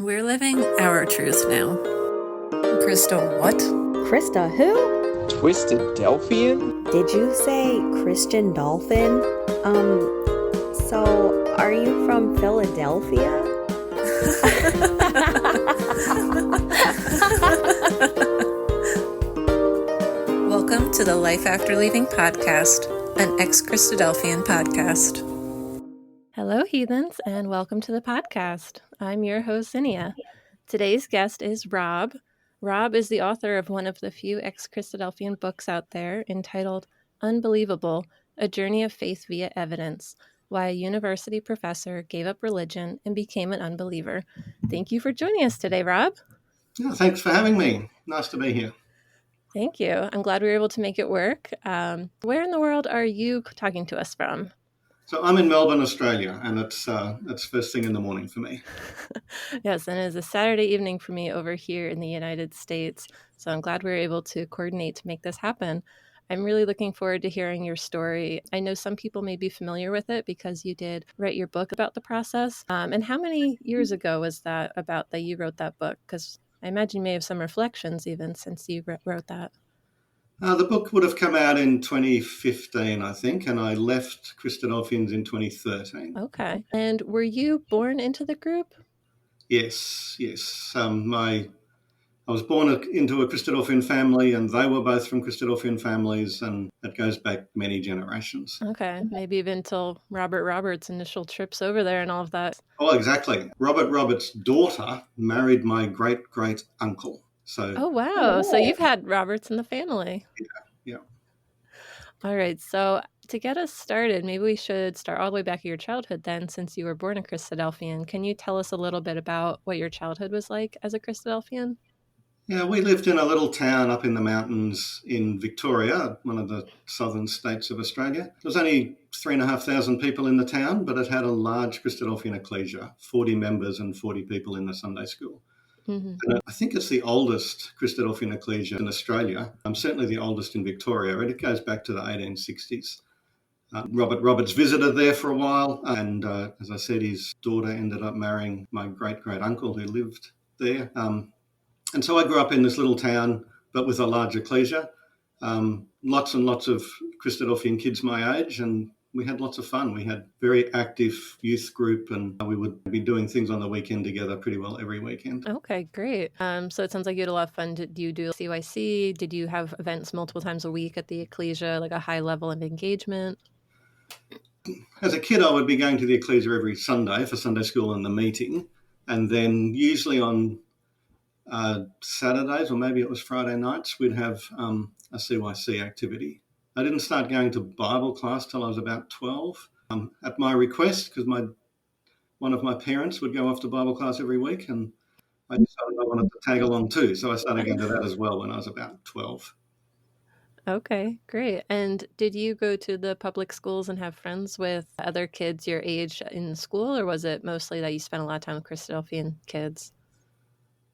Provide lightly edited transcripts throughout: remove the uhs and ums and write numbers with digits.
We're living our truth now. Krista, what? Krista who? Christadelphian? Did you say Christian dolphin? So are you from Philadelphia? Welcome to the Life After Leaving Podcast, an ex-Christadelphian podcast. Hello, heathens, and welcome to the podcast. I'm your host, Zinnia. Today's guest is Rob. Rob is the author of one of the few ex-Christadelphian books out there entitled Unbelievable, A Journey of Faith via Evidence, Why a University Professor Gave Up Religion and Became an Unbeliever. Thank you for joining us today, Rob. Yeah, thanks for having me. Nice to be here. Thank you. I'm glad we were able to make it work. Where in the world are you talking to us from? So I'm in Melbourne, Australia, and it's first thing in the morning for me. Yes, and it is a Saturday evening for me over here in the United States. So I'm glad we were able to coordinate to make this happen. I'm really looking forward to hearing your story. I know some people may be familiar with it because you did write your book about the process. And how many years ago was that about that you wrote that book? Because I imagine you may have some reflections even since you wrote that. The book would have come out in 2015, I think, and I left Christadelphians in 2013. Okay. And were you born into the group? Yes. I was born into a Christadelphian family, and they were both from Christadelphian families, and it goes back many generations. Okay. Maybe even till Robert Roberts' initial trips over there and all of that. Oh, exactly. Robert Roberts' daughter married my great-great-uncle. Oh, wow. So you've had Roberts in the family. Yeah. All right. So to get us started, maybe we should start all the way back at your childhood then, since you were born a Christadelphian. Can you tell us a little bit about what your childhood was like as a Christadelphian? Yeah, we lived in a little town up in the mountains in Victoria, one of the southern states of Australia. There was only 3,500 people in the town, but it had a large Christadelphian ecclesia, 40 members and 40 people in the Sunday school. Mm-hmm. And I think it's the oldest Christadelphian ecclesia in Australia. Certainly the oldest in Victoria, and it goes back to the 1860s. Robert Roberts visited there for a while, and as I said, his daughter ended up marrying my great-great-uncle who lived there. And so I grew up in this little town, but with a large ecclesia. Lots and lots of Christadelphian kids my age, and we had lots of fun. We had very active youth group, and we would be doing things on the weekend together pretty well every weekend. Okay, great. So it sounds like you had a lot of fun. Did you do CYC? Did you have events multiple times a week at the ecclesia, like a high level of engagement? As a kid, I would be going to the ecclesia every Sunday for Sunday school and the meeting, and then usually on Saturdays, or maybe it was Friday nights, we'd have a CYC activity. I didn't start going to Bible class till I was about 12 at my request, because one of my parents would go off to Bible class every week, and I decided I wanted to tag along too. So I started going to that as well when I was about 12. Okay, great. And did you go to the public schools and have friends with other kids your age in school, or was it mostly that you spent a lot of time with Christadelphian kids?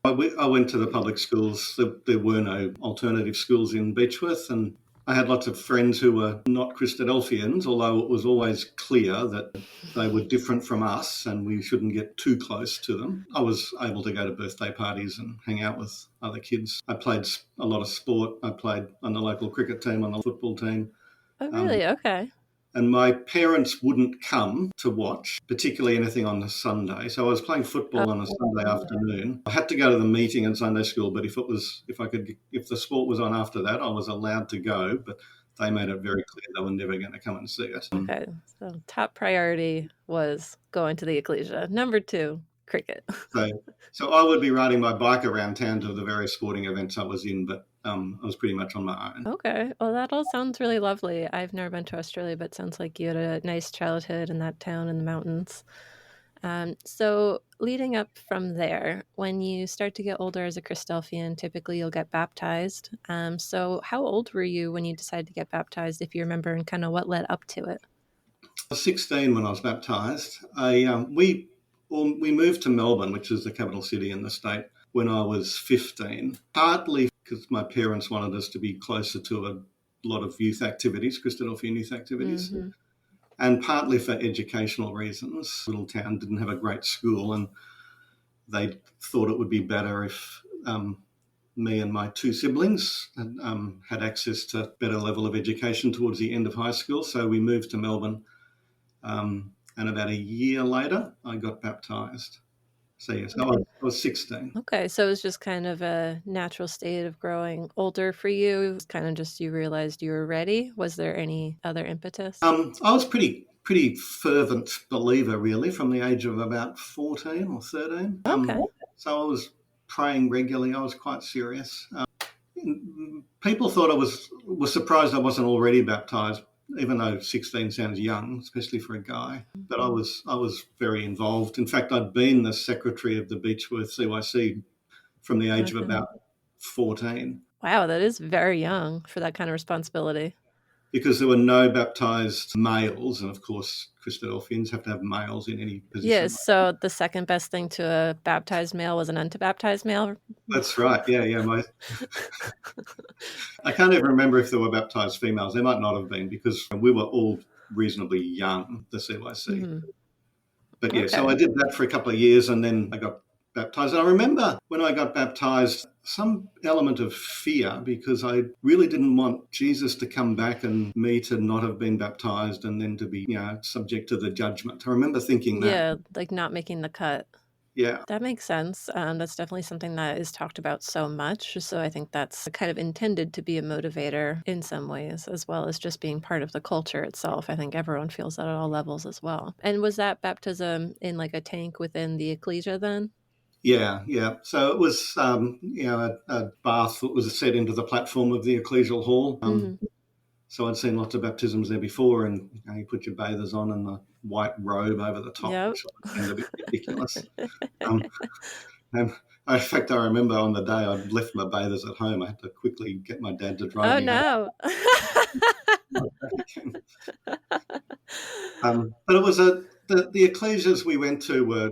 I went to the public schools. There were no alternative schools in Beechworth, and I had lots of friends who were not Christadelphians, although it was always clear that they were different from us and we shouldn't get too close to them. I was able to go to birthday parties and hang out with other kids. I played a lot of sport. I played on the local cricket team, on the football team. Oh, really? Okay. And my parents wouldn't come to watch, particularly anything on the Sunday. So I was playing football on a Sunday afternoon. I had to go to the meeting in Sunday school, but if the sport was on after that, I was allowed to go. But they made it very clear they were never going to come and see it. Okay. So top priority was going to the ecclesia. Number 2, cricket. So I would be riding my bike around town to the various sporting events I was in, but I was pretty much on my own. Okay. Well, that all sounds really lovely. I've never been to Australia, but it sounds like you had a nice childhood in that town in the mountains. So leading up from there, when you start to get older as a Christadelphian, typically you'll get baptized. So how old were you when you decided to get baptized, if you remember, and kind of what led up to it? I was 16 when I was baptized. We moved to Melbourne, which is the capital city in the state, when I was 15, partly because my parents wanted us to be closer to a lot of youth activities, Christadelphian youth activities. Mm-hmm. And partly for educational reasons. Little town didn't have a great school, and they thought it would be better if me and my two siblings had access to better level of education towards the end of high school. So we moved to Melbourne, and about a year later, I got baptised. So yes, I was 16. Okay, so it was just kind of a natural state of growing older for you. It was kind of just you realized you were ready. Was there any other impetus? I was pretty fervent believer, really, from the age of about 14 or 13. Okay. So I was praying regularly. I was quite serious. People thought I was surprised I wasn't already baptised, even though 16 sounds young, especially for a guy. But I was very involved. In fact, I'd been the secretary of the Beechworth CYC from the age of about 14. Wow, that is very young for that kind of responsibility. Because there were no baptised males, and of course, Christadelphians have to have males in any position. Yes, so the second best thing to a baptized male was an unbaptized male? That's right, yeah. I can't even remember if there were baptised females. There might not have been, because we were all reasonably young, the CYC. Mm-hmm. But yeah, so I did that for a couple of years, and then I got baptised. And I remember when I got baptised, some element of fear, because I really didn't want Jesus to come back and me to not have been baptised and then to be, subject to the judgment. I remember thinking that. Yeah, like not making the cut. Yeah. That makes sense. That's definitely something that is talked about so much. So I think that's kind of intended to be a motivator in some ways, as well as just being part of the culture itself. I think everyone feels that at all levels as well. And was that baptism in like a tank within the ecclesia then? Yeah. So it was, a bath that was set into the platform of the ecclesial hall. So I'd seen lots of baptisms there before, and you put your bathers on and the white robe over the top, which seemed a bit ridiculous. In fact, I remember on the day I'd left my bathers at home, I had to quickly get my dad to drive me home. But it was the ecclesias we went to were,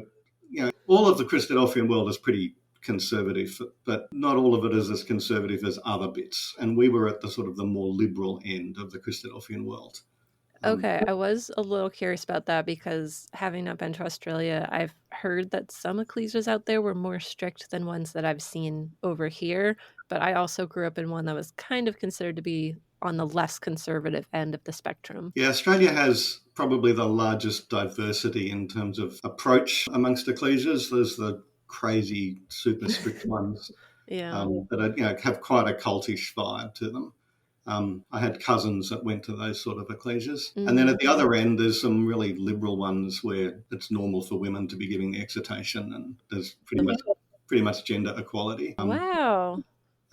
all of the Christadelphian world is pretty conservative, but not all of it is as conservative as other bits. And we were at the sort of the more liberal end of the Christadelphian world. Okay, I was a little curious about that because having not been to Australia, I've heard that some ecclesias out there were more strict than ones that I've seen over here. But I also grew up in one that was kind of considered to be on the less conservative end of the spectrum. Yeah, Australia has probably the largest diversity in terms of approach amongst ecclesias. There's the crazy, super strict ones that have quite a cultish vibe to them. I had cousins that went to those sort of ecclesias. Mm-hmm. And then at the other end, there's some really liberal ones where it's normal for women to be giving the exhortation, and there's pretty much gender equality. Wow.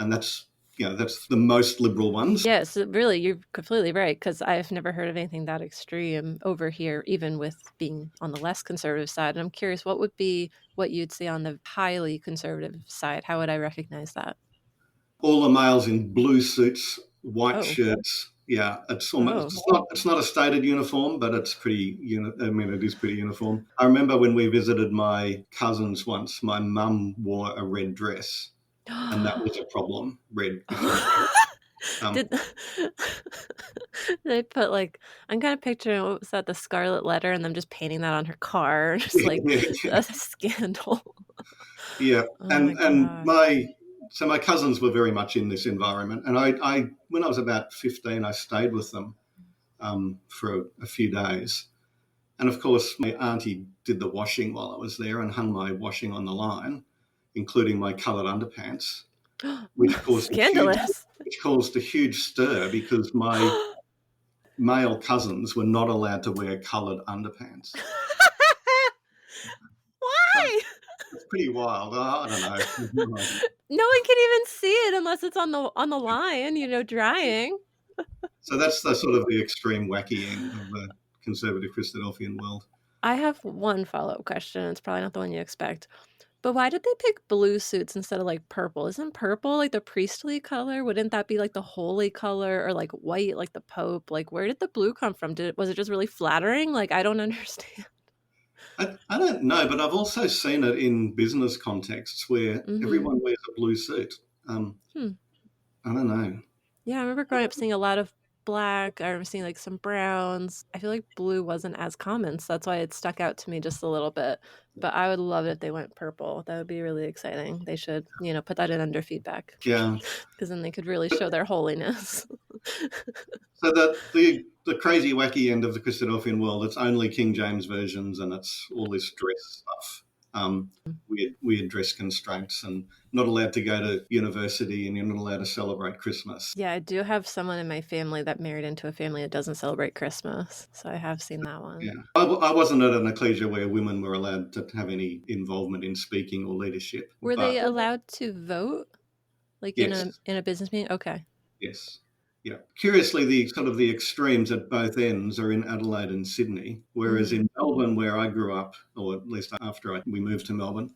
And that's the most liberal ones. Yes, really, you're completely right, because I've never heard of anything that extreme over here, even with being on the less conservative side. And I'm curious, what would be what you'd say on the highly conservative side? How would I recognize that? All the males in blue suits, white shirts. Yeah, it's almost it's not a stated uniform, but it's pretty. It is pretty uniform. I remember when we visited my cousins once, my mum wore a red dress. And that was a problem. Red. Did they put I'm kind of picturing, what was that, the Scarlet Letter, and them just painting that on her car, just a scandal. Yeah, my cousins were very much in this environment, and I when I was about 15, I stayed with them for a few days, and of course my auntie did the washing while I was there and hung my washing on the line, including my coloured underpants, which caused a huge stir because my male cousins were not allowed to wear coloured underpants. Why? It's pretty wild. I don't know. No one can even see it unless it's on the line, drying. So that's the sort of the extreme wacky end of the conservative Christadelphian world. I have one follow-up question. It's probably not the one you expect. But why did they pick blue suits instead of purple? Isn't purple the priestly color? Wouldn't that be the holy color, or white like the Pope? Where did the blue come from? Was it just really flattering? I don't understand. I don't know, but I've also seen it in business contexts where everyone wears a blue suit. I don't know. Yeah, I remember growing up seeing a lot of black. I remember seeing like some browns. I feel like blue wasn't as common, so that's why it stuck out to me just a little bit. But I would love it if they went purple. That would be really exciting. They should, put that in under feedback. Yeah. Because then they could really show their holiness. So the crazy wacky end of the Christadelphian world, it's only King James versions and it's all this dress stuff. Weird dress constraints and not allowed to go to university and you're not allowed to celebrate Christmas. Yeah, I do have someone in my family that married into a family that doesn't celebrate Christmas. So I have seen that one. Yeah. I wasn't at an ecclesia where women were allowed to have any involvement in speaking or leadership. Were they allowed to vote? Like yes. in a business meeting? Okay. Yes. Yeah. Curiously, the extremes at both ends are in Adelaide and Sydney, whereas in Melbourne, where I grew up, or at least after we moved to Melbourne,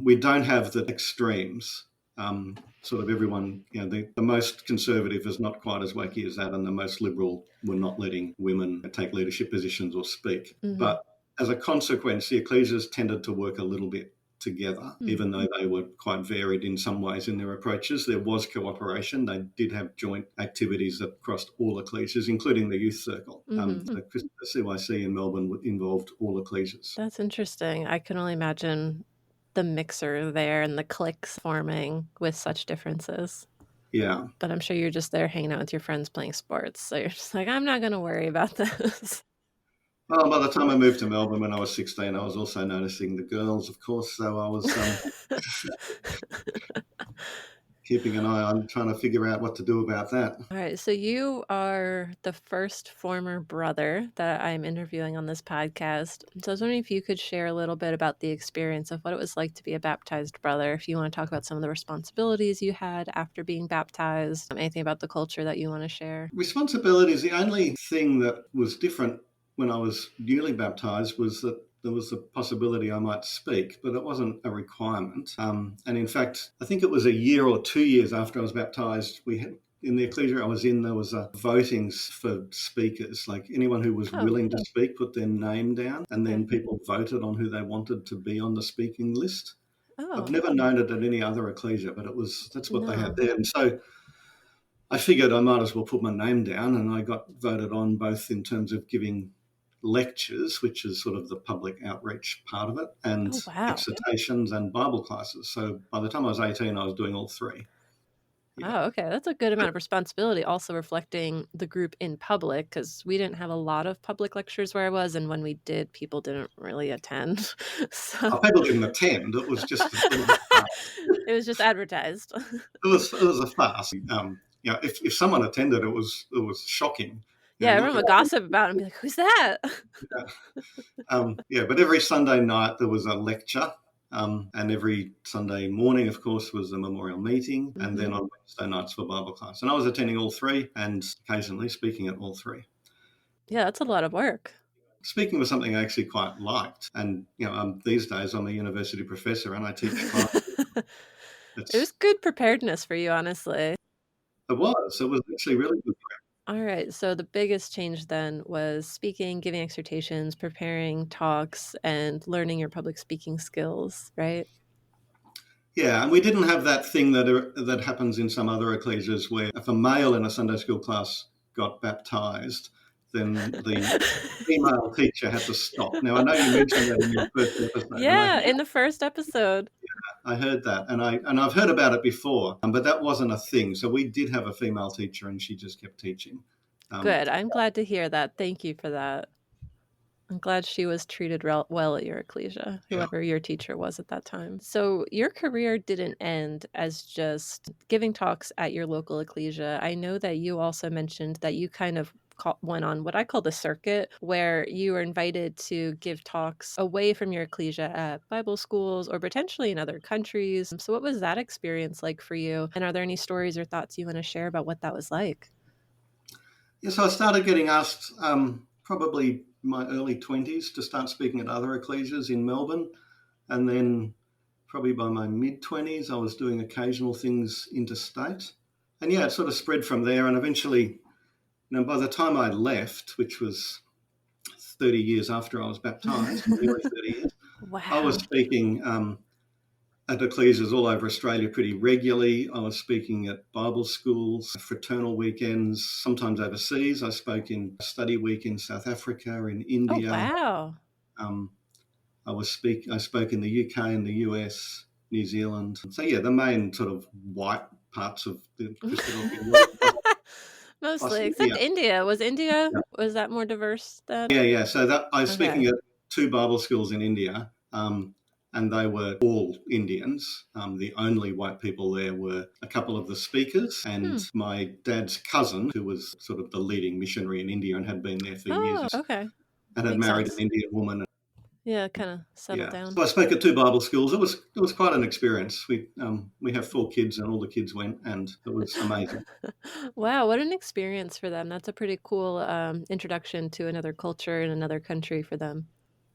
we don't have the extremes. Sort of everyone, the most conservative is not quite as wacky as that, and the most liberal were not letting women take leadership positions or speak. But as a consequence, the ecclesias tended to work a little bit together, even though they were quite varied in some ways in their approaches. There was cooperation. They did have joint activities that crossed all ecclesias, including the youth circle. The CYC in Melbourne involved all ecclesias. That's interesting. I can only imagine the mixer there and the cliques forming with such differences. Yeah. But I'm sure you're just there hanging out with your friends playing sports. So you're just like, I'm not going to worry about this. Well, by the time I moved to Melbourne when I was 16, I was also noticing the girls, of course. So I was keeping an eye on trying to figure out what to do about that. All right. So you are the first former brother that I'm interviewing on this podcast. So I was wondering if you could share a little bit about the experience of what it was like to be a baptized brother. If you want to talk about some of the responsibilities you had after being baptized, anything about the culture that you want to share. Responsibilities, the only thing that was different when I was newly baptized was that there was a possibility I might speak, but it wasn't a requirement. And in fact, I think it was a year or 2 years after I was baptized, we had, in the ecclesia I was in, there was voting for speakers. Like anyone who was willing to speak put their name down, and then people voted on who they wanted to be on the speaking list. I've never known it at any other ecclesia, but that's what they had there. And so I figured I might as well put my name down, and I got voted on both in terms of giving lectures, which is sort of the public outreach part of it, and exhortations and Bible classes. So by the time I was 18, I was doing all three. Yeah. Oh, okay. That's a good amount of responsibility, also reflecting the group in public, because we didn't have a lot of public lectures where I was, and when we did, people didn't really attend. So people didn't attend. It was just it was just advertised. It was a farce. If someone attended, it was shocking. Yeah, everyone would gossip about it and be like, who's that? But every Sunday night there was a lecture, and every Sunday morning, of course, was a memorial meeting, and then on Wednesday nights for Bible class. And I was attending all three and occasionally speaking at all three. Yeah, that's a lot of work. Speaking was something I actually quite liked. And, these days I'm a university professor and I teach classes. It was good preparedness for you, honestly. It was actually really good. All right. So the biggest change then was speaking, giving exhortations, preparing talks, and learning your public speaking skills, right? Yeah, and we didn't have that thing that happens in some other ecclesias where if a male in a Sunday school class got baptized, then the female teacher had to stop. Now, I know you mentioned that in your first episode. Yeah, in the first episode. Yeah, I heard that, and I've heard about it before, but that wasn't a thing. So we did have a female teacher, and she just kept teaching. Good. I'm glad to hear that. Thank you for that. I'm glad she was treated well at your ecclesia, whoever your teacher was at that time. So your career didn't end as just giving talks at your local ecclesia. I know that you also mentioned that you kind of went on what I call the circuit, where you were invited to give talks away from your ecclesia at Bible schools or potentially in other countries. So what was that experience like for you? And are there any stories or thoughts you want to share about what that was like? Yes, I started getting asked probably in my early 20s to start speaking at other ecclesias in Melbourne. And then probably by my mid-20s, I was doing occasional things interstate. And it sort of spread from there. And eventually, by the time I left, which was 30 years after I was baptized, nearly 30 years, wow. I was speaking at ecclesias all over Australia pretty regularly. I was speaking at Bible schools, fraternal weekends, sometimes overseas. I spoke in study week in South Africa, in Oh, India. wow. I spoke in the UK and the US, New Zealand. So yeah, the main sort of white parts of the Christadelphian world. Plus Mostly, except India. India. Was that more diverse then? Yeah. So that I was Okay. speaking at 2 Bible schools in India, and they were all Indians. The only white people there were a couple of the speakers and my dad's cousin, who was sort of the leading missionary in India and had been there for years, Okay. and had Makes married sense. an Indian woman. Yeah, kind of settled down. So I spoke at 2 Bible schools. It was quite an experience. We have 4 kids, and all the kids went, and it was amazing. Wow, what an experience for them. That's a pretty cool introduction to another culture in another country for them.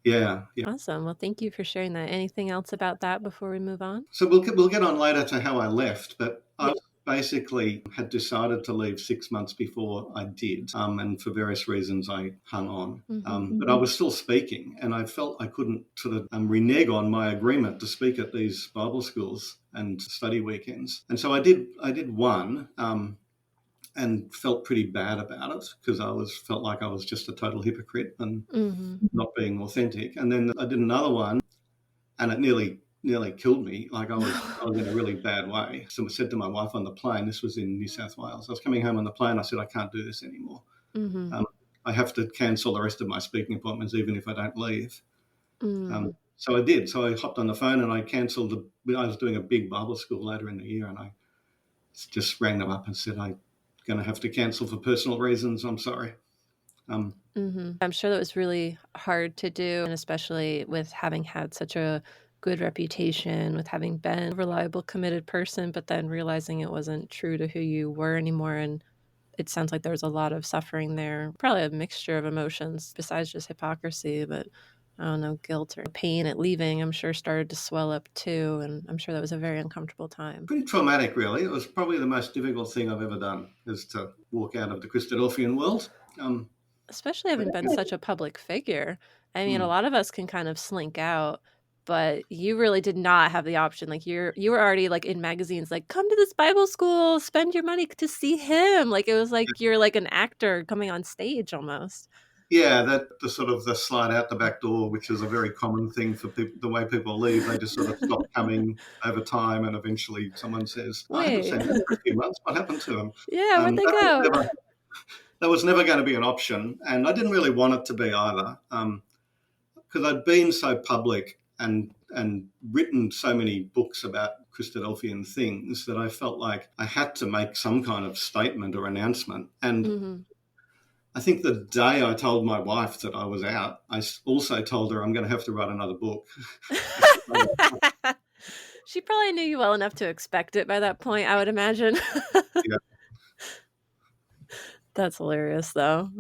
Yeah. Awesome. Well, thank you for sharing that. Anything else about that before we move on? So we'll get on later to how I left, but I basically had decided to leave 6 months before I did, and for various reasons I hung on. But I was still speaking, and I felt I couldn't sort of renege on my agreement to speak at these Bible schools and study weekends. And so I did one, and felt pretty bad about it because felt like I was just a total hypocrite and not being authentic. And then I did another one, and it nearly killed me. Like I was in a really bad way. So I said to my wife on the plane, this was in New South Wales, I was coming home on the plane, I said, I can't do this anymore. I have to cancel the rest of my speaking appointments even if I don't leave. So I did. So I hopped on the phone and I cancelled I was doing a big Bible school later in the year, and I just rang them up and said, I'm going to have to cancel for personal reasons. I'm sorry. I'm sure that was really hard to do, and especially with having had such a good reputation, with having been a reliable, committed person, but then realizing it wasn't true to who you were anymore. And it sounds like there was a lot of suffering there, probably a mixture of emotions besides just hypocrisy, but I don't know, guilt or pain at leaving, I'm sure started to swell up too. And I'm sure that was a very uncomfortable time. Pretty traumatic, really. It was probably the most difficult thing I've ever done, is to walk out of the Christadelphian world. Especially having been such a public figure. I mean, a lot of us can kind of slink out, but you really did not have the option. Like you were already like in magazines, like come to this Bible school, spend your money to see him. Like it was like you're like an actor coming on stage almost. Yeah, the slide out the back door, which is a very common thing for people. The way people leave, they just sort of stop coming over time, and eventually someone says, "I haven't seen them for a few months. What happened to them?" Yeah, where'd they go? That was never going to be an option, and I didn't really want it to be either, because I'd been so public and written so many books about Christadelphian things that I felt like I had to make some kind of statement or announcement. And I think the day I told my wife that I was out, I also told her I'm going to have to write another book. She probably knew you well enough to expect it by that point, I would imagine. Yeah. That's hilarious, though.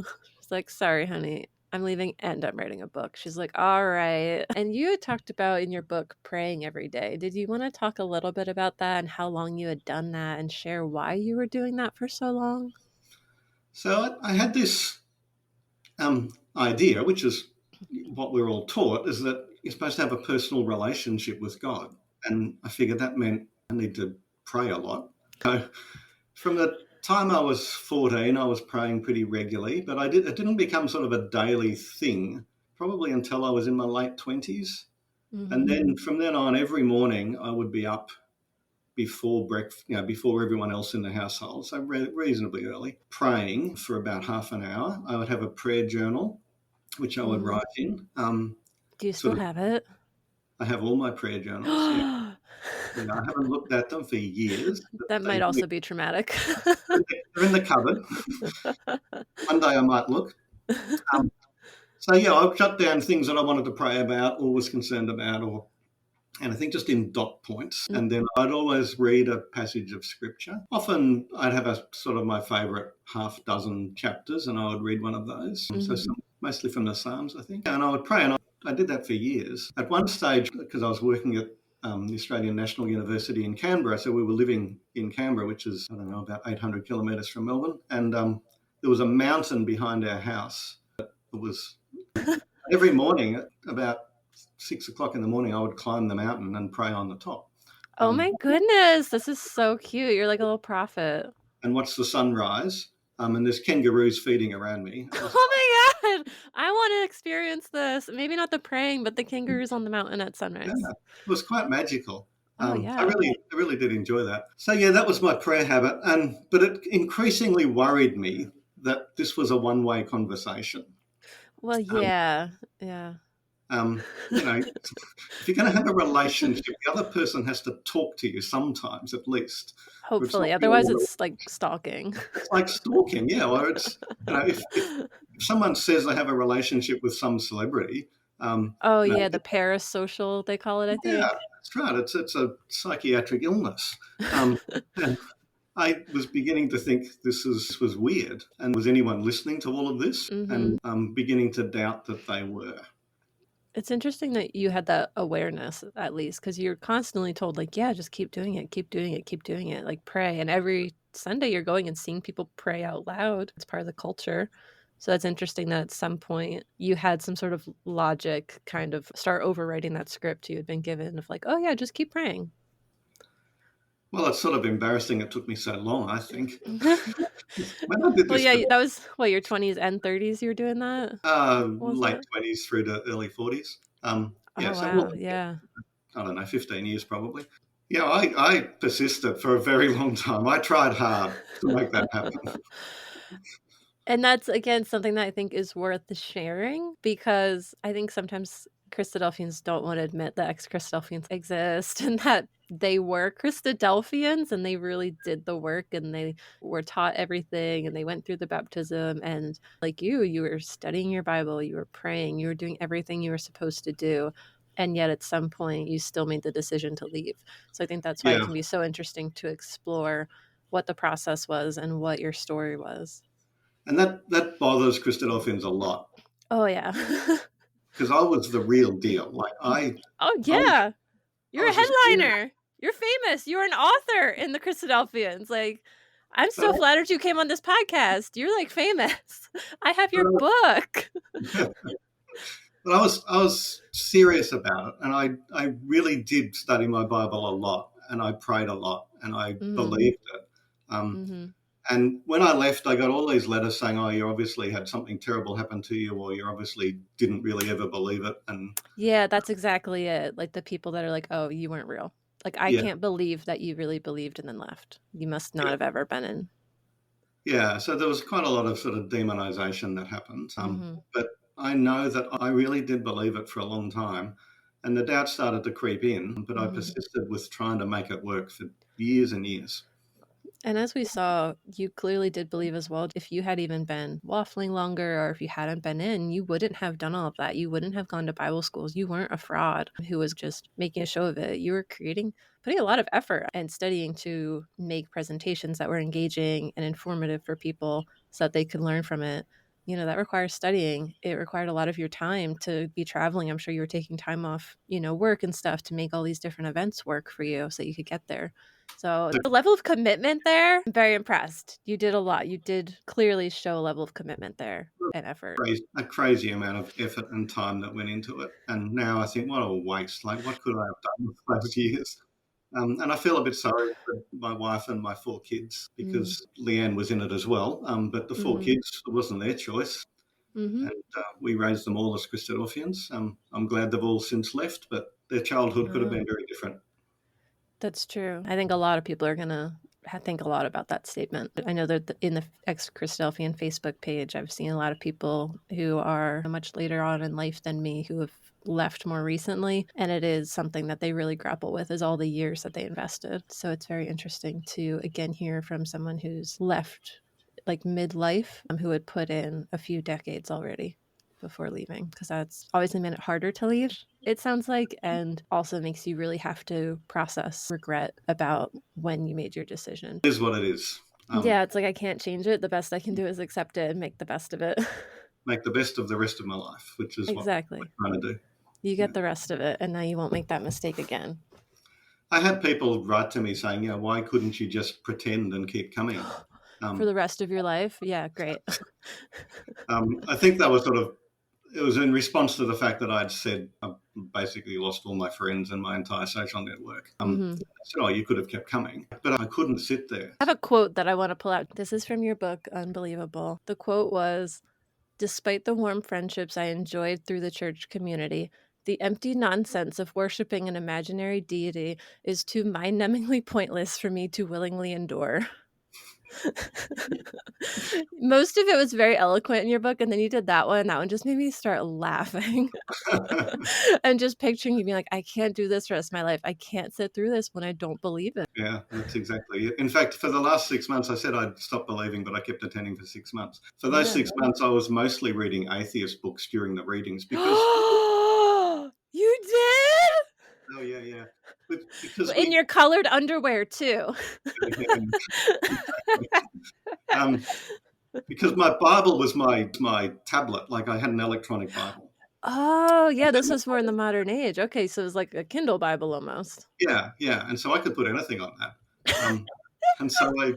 She's like, sorry, honey, I'm leaving and I'm writing a book. She's like, all right. And you had talked about in your book praying every day. Did you want to talk a little bit about that and how long you had done that and share why you were doing that for so long? So I had this idea, which is what we're all taught, is that you're supposed to have a personal relationship with God. And I figured that meant I need to pray a lot. So from the time I was 14, I was praying pretty regularly, but it didn't become sort of a daily thing, probably until I was in my late 20s. And then from then on, every morning I would be up before breakfast, before everyone else in the household, so reasonably early, praying for about half an hour. I would have a prayer journal, which I would write in. Do you still have it? I have all my prayer journals. I haven't looked at them for years. That might also be traumatic. They're in the cupboard. One day I might look. So I've jot down things that I wanted to pray about or was concerned about, and I think just in dot points. And then I'd always read a passage of scripture. Often I'd have a sort of my favourite half dozen chapters, and I would read one of those. So mostly from the Psalms, I think. And I would pray, and I did that for years. At one stage, because I was working at the Australian National University in Canberra, so we were living in Canberra, which is, about 800 kilometres from Melbourne. And there was a mountain behind our house. It was every morning at about 6 o'clock in the morning, I would climb the mountain and pray on the top. Oh my goodness, this is so cute. You're like a little prophet. and watch the sunrise. And there's kangaroos feeding around me. Oh my God. I want to experience this. Maybe not the praying, but the kangaroos on the mountain at sunrise. Yeah, it was quite magical. Oh I yeah. really did enjoy that. So yeah, that was my prayer habit, but it increasingly worried me that this was a one-way conversation. Well, yeah. You know, if you're going to have a relationship, the other person has to talk to you sometimes, at least. Hopefully, otherwise it's like stalking. It's like stalking, yeah. Or it's, if someone says they have a relationship with some celebrity. Oh yeah, the parasocial they call it, I think. Yeah, that's right. It's a psychiatric illness. And I was beginning to think this was weird, and was anyone listening to all of this? Mm-hmm. And I'm beginning to doubt that they were. It's interesting that you had that awareness, at least, because you're constantly told, like, yeah, just keep doing it, keep doing it, keep doing it, like pray. And every Sunday you're going and seeing people pray out loud. It's part of the culture. So that's interesting that at some point you had some sort of logic kind of start overwriting that script you had been given of like, oh yeah, just keep praying. Well, it's sort of embarrassing it took me so long, I think. When I did this, Well, yeah, that was, your 20s and 30s you were doing that? late 20s through to early 40s. Oh, so wow, yeah. I don't know, 15 years probably. Yeah, I persisted for a very long time. I tried hard to make that happen. And that's, again, something that I think is worth sharing, because I think sometimes Christadelphians don't want to admit that ex-Christadelphians exist and that they were Christadelphians and they really did the work and they were taught everything and they went through the baptism, and like you were studying your Bible, you were praying, you were doing everything you were supposed to do, and yet at some point you still made the decision to leave. So I think that's why it can be so interesting to explore what the process was and what your story was. And that bothers Christadelphians a lot. Oh yeah. Because I was the real deal. Oh yeah. You're a headliner. You're famous. You're an author in the Christadelphians. Like, I'm so flattered you came on this podcast. You're like famous. I have your book. But I was serious about it, and I really did study my Bible a lot, and I prayed a lot, and I believed it. And when I left, I got all these letters saying, "Oh, you obviously had something terrible happen to you, or you obviously didn't really ever believe it." And yeah, that's exactly it. Like the people that are like, "Oh, you weren't real." Like, I can't believe that you really believed and then left. You must not have ever been in. Yeah, so there was quite a lot of sort of demonization that happened. But I know that I really did believe it for a long time, and the doubt started to creep in, but I persisted with trying to make it work for years and years. And as we saw, you clearly did believe as well. If you had even been waffling longer, or if you hadn't been in, you wouldn't have done all of that. You wouldn't have gone to Bible schools. You weren't a fraud who was just making a show of it. You were putting a lot of effort and studying to make presentations that were engaging and informative for people so that they could learn from it. You know, that requires studying. It required a lot of your time to be traveling. I'm sure you were taking time off, work and stuff to make all these different events work for you so you could get there. So the level of commitment there, I'm very impressed. You did a lot. You did clearly show a level of commitment there and effort. A crazy amount of effort and time that went into it. And now I think, what a waste. Like, what could I have done with those years? And I feel a bit sorry for my wife and my 4 kids, because Leanne was in it as well. But the 4 kids, it wasn't their choice. And we raised them all as Christadelphians. I'm glad they've all since left, but their childhood could have been very different. That's true. I think a lot of people are going to think a lot about that statement. I know that in the ex-Christadelphian Facebook page, I've seen a lot of people who are much later on in life than me who have left more recently. And it is something that they really grapple with, is all the years that they invested. So it's very interesting to, again, hear from someone who's left like midlife, who had put in a few decades already before leaving, because that's obviously made it harder to leave, it sounds like, and also makes you really have to process regret about when you made your decision. It is what it is. Yeah, it's like, I can't change it. The best I can do is accept it and make the best of it. Make the best of the rest of my life, which is exactly what we're trying to do. You get the rest of it, and now you won't make that mistake again. I had people write to me saying, why couldn't you just pretend and keep coming? For the rest of your life? Yeah, great. I think that was it was in response to the fact that I'd said basically lost all my friends and my entire social network. Mm-hmm. I said, oh, you could have kept coming. But I couldn't sit there. I have a quote that I want to pull out. This is from your book, Unbelievable. The quote was, "Despite the warm friendships I enjoyed through the church community, the empty nonsense of worshiping an imaginary deity is too mind-numbingly pointless for me to willingly endure." Most of it was very eloquent in your book, and then you did that one. That one just made me start laughing and just picturing you being like, I can't do this for the rest of my life. I can't sit through this when I don't believe it. Yeah, that's exactly it. In fact, for the last 6 months, I said I'd stop believing, but I kept attending for 6 months. For those 6 months, I was mostly reading atheist books during the readings because... You did? Oh, yeah. Because in your colored underwear, too. Because my Bible was my tablet. Like, I had an electronic Bible. Oh, yeah, this was more in the modern age. Okay, so it was like a Kindle Bible almost. Yeah. And so I could put anything on that. And so I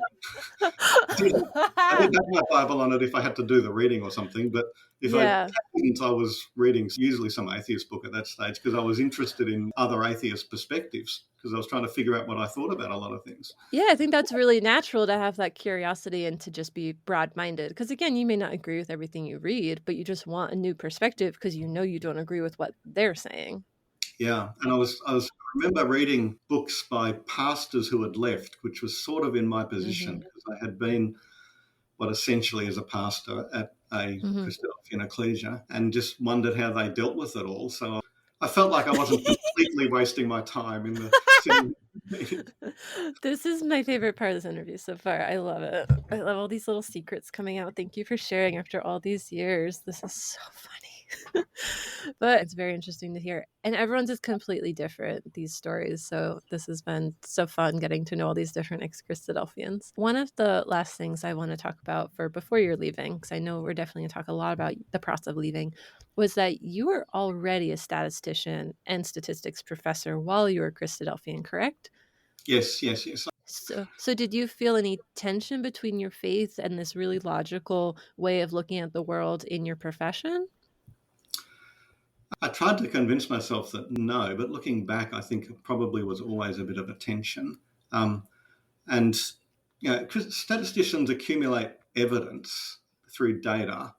did have my Bible on it if I had to do the reading or something. But if I didn't, I was reading usually some atheist book at that stage because I was interested in other atheist perspectives because I was trying to figure out what I thought about a lot of things. Yeah, I think that's really natural to have that curiosity and to just be broad-minded. Because again, you may not agree with everything you read, but you just want a new perspective because you know you don't agree with what they're saying. Yeah, and I remember reading books by pastors who had left, which was sort of in my position because I had been what essentially is a pastor at a Christadelphian ecclesia and just wondered how they dealt with it all. So I felt like I wasn't completely wasting my time in the sitting. This is my favorite part of this interview so far. I love it. I love all these little secrets coming out. Thank you for sharing after all these years. This is so funny. But it's very interesting to hear. And everyone's is completely different, these stories. So this has been so fun getting to know all these different ex-Christadelphians. One of the last things I want to talk about for before you're leaving, because I know we're definitely going to talk a lot about the process of leaving, was that you were already a statistician and statistics professor while you were Christadelphian, correct? Yes. So did you feel any tension between your faith and this really logical way of looking at the world in your profession? I tried to convince myself that no, but looking back, I think it probably was always a bit of a tension. And statisticians accumulate evidence through data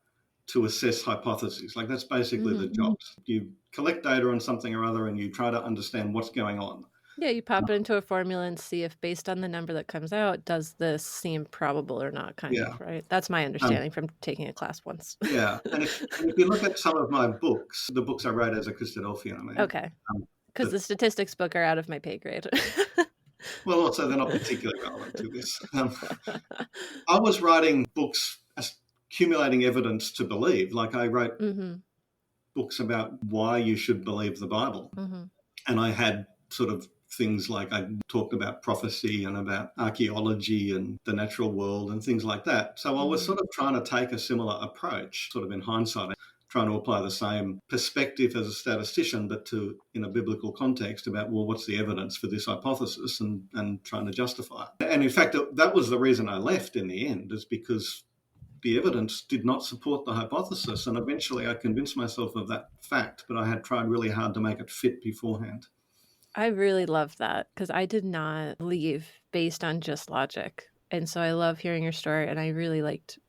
to assess hypotheses. Like that's basically the job. You collect data on something or other and you try to understand what's going on. Yeah, you pop it into a formula and see if based on the number that comes out, does this seem probable or not, kind of, right? That's my understanding from taking a class once. Yeah, and if you look at some of my books, the books I wrote as a Christadelphian, I mean. Okay, because the statistics book are out of my pay grade. Well, also they're not particularly relevant to this. I was writing books accumulating evidence to believe. Like I wrote books about why you should believe the Bible. And I had sort of things like I talked about prophecy and about archaeology and the natural world and things like that. So I was sort of trying to take a similar approach, sort of in hindsight, trying to apply the same perspective as a statistician, but in a biblical context about, well, what's the evidence for this hypothesis and trying to justify it. And in fact, that was the reason I left in the end, is because the evidence did not support the hypothesis. And eventually I convinced myself of that fact, but I had tried really hard to make it fit beforehand. I really love that because I did not leave based on just logic. And so I love hearing your story, and I really liked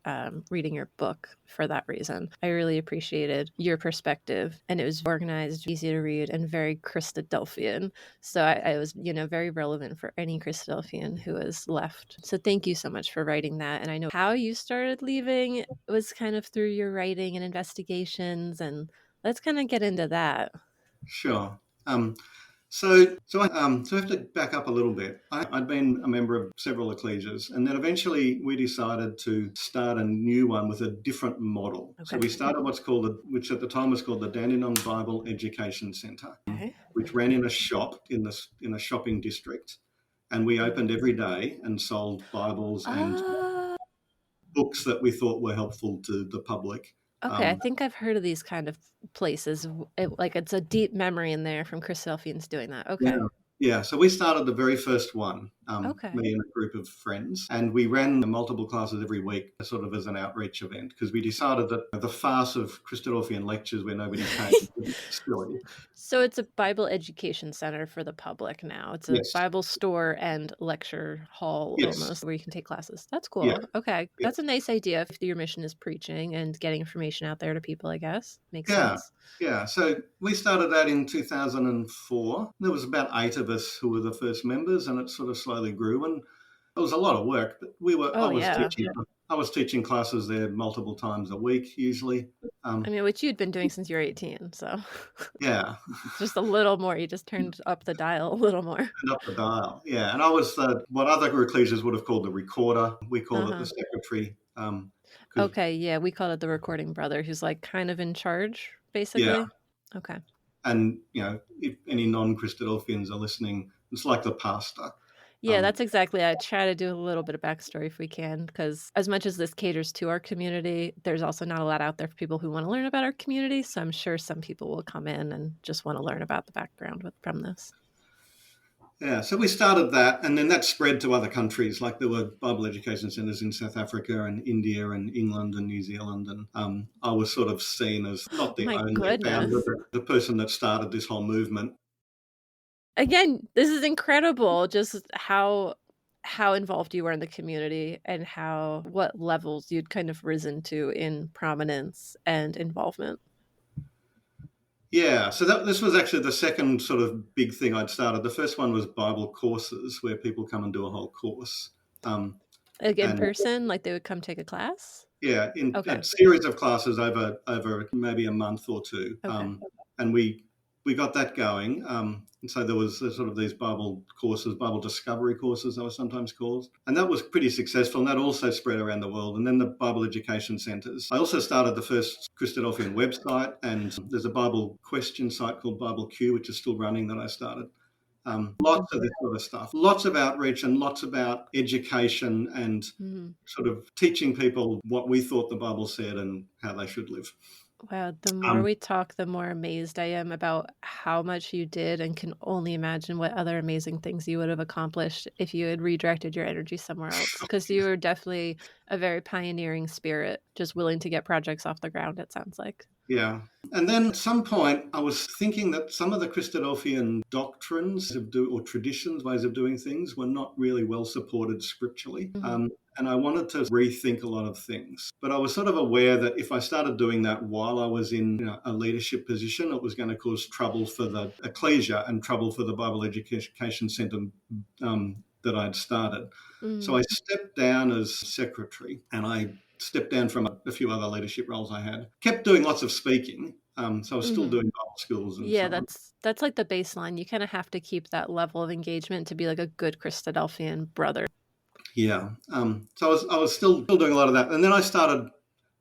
reading your book for that reason. I really appreciated your perspective, and it was organized, easy to read, and very Christadelphian. So I was, very relevant for any Christadelphian who has left. So thank you so much for writing that. And I know how you started leaving was kind of through your writing and investigations, and let's kind of get into that. Sure. So I have to back up a little bit. I'd been a member of several ecclesias, and then eventually we decided to start a new one with a different model. Okay. So we started which at the time was called the Dandenong Bible Education Centre, which ran in a shop in a shopping district, and we opened every day and sold Bibles and books that we thought were helpful to the public. Okay, I think I've heard of these kind of places. It's a deep memory in there from Christadelphians doing that. Okay. Yeah. So we started the very first one Okay. me and a group of friends. And we ran multiple classes every week sort of as an outreach event because we decided that the farce of Christadelphian lectures where nobody came was silly. So it's a Bible education center for the public now. It's a Yes. Bible store and lecture hall Yes. almost where you can take classes. That's cool. Yeah. Okay. Yeah. That's a nice idea if your mission is preaching and getting information out there to people, I guess. Makes Yeah. sense. Yeah, so we started that in 2004. There was about 8 of us who were the first members, and it sort of slowly grew. And it was a lot of work, but I was teaching classes there multiple times a week, usually. I mean, which you'd been doing since you were 18, so Yeah, just a little more. You just turned up the dial a little more. and up the dial. Yeah, and I was what other ecclesias would have called the recorder. We called it the secretary. 'Cause- Okay, yeah, we called it the recording brother, who's like kind of in charge, basically. Yeah. Okay. And if any non-Christadelphians are listening, it's like the pastor. Yeah, that's exactly. I try to do a little bit of backstory if we can, because as much as this caters to our community, there's also not a lot out there for people who want to learn about our community. So I'm sure some people will come in and just want to learn about the background from this. Yeah, so we started that, and then that spread to other countries. Like there were Bible education centres in South Africa and India and England and New Zealand, and I was sort of seen as not the only founder, but the person that started this whole movement. Again, this is incredible, just how involved you were in the community and what levels you'd kind of risen to in prominence and involvement. Yeah, so this was actually the second sort of big thing I'd started. The first one was Bible courses, where people come and do a whole course. Like in person, like they would come take a class? Yeah, a series of classes over maybe a month or two. Okay. And we got that going. And so there was sort of these Bible courses, Bible discovery courses, they were sometimes called. And that was pretty successful. And that also spread around the world. And then the Bible education centres. I also started the first Christadelphian website. And there's a Bible question site called Bible Q, which is still running, that I started. Lots of this sort of stuff. Lots of outreach and lots about education and sort of teaching people what we thought the Bible said and how they should live. Wow, the more we talk, the more amazed I am about how much you did, and can only imagine what other amazing things you would have accomplished if you had redirected your energy somewhere else. Because you were definitely a very pioneering spirit, just willing to get projects off the ground, it sounds like. Yeah. And then at some point, I was thinking that some of the Christadelphian doctrines or traditions, ways of doing things, were not really well supported scripturally. And I wanted to rethink a lot of things. But I was sort of aware that if I started doing that while I was in a leadership position, it was going to cause trouble for the ecclesia and trouble for the Bible education centre that I'd started. So I stepped down as secretary, and I stepped down from a few other leadership roles I had. Kept doing lots of speaking. So I was still doing Bible schools. And yeah, so on. that's like the baseline. You kind of have to keep that level of engagement to be like a good Christadelphian brother. Yeah. So I was still doing a lot of that. And then I started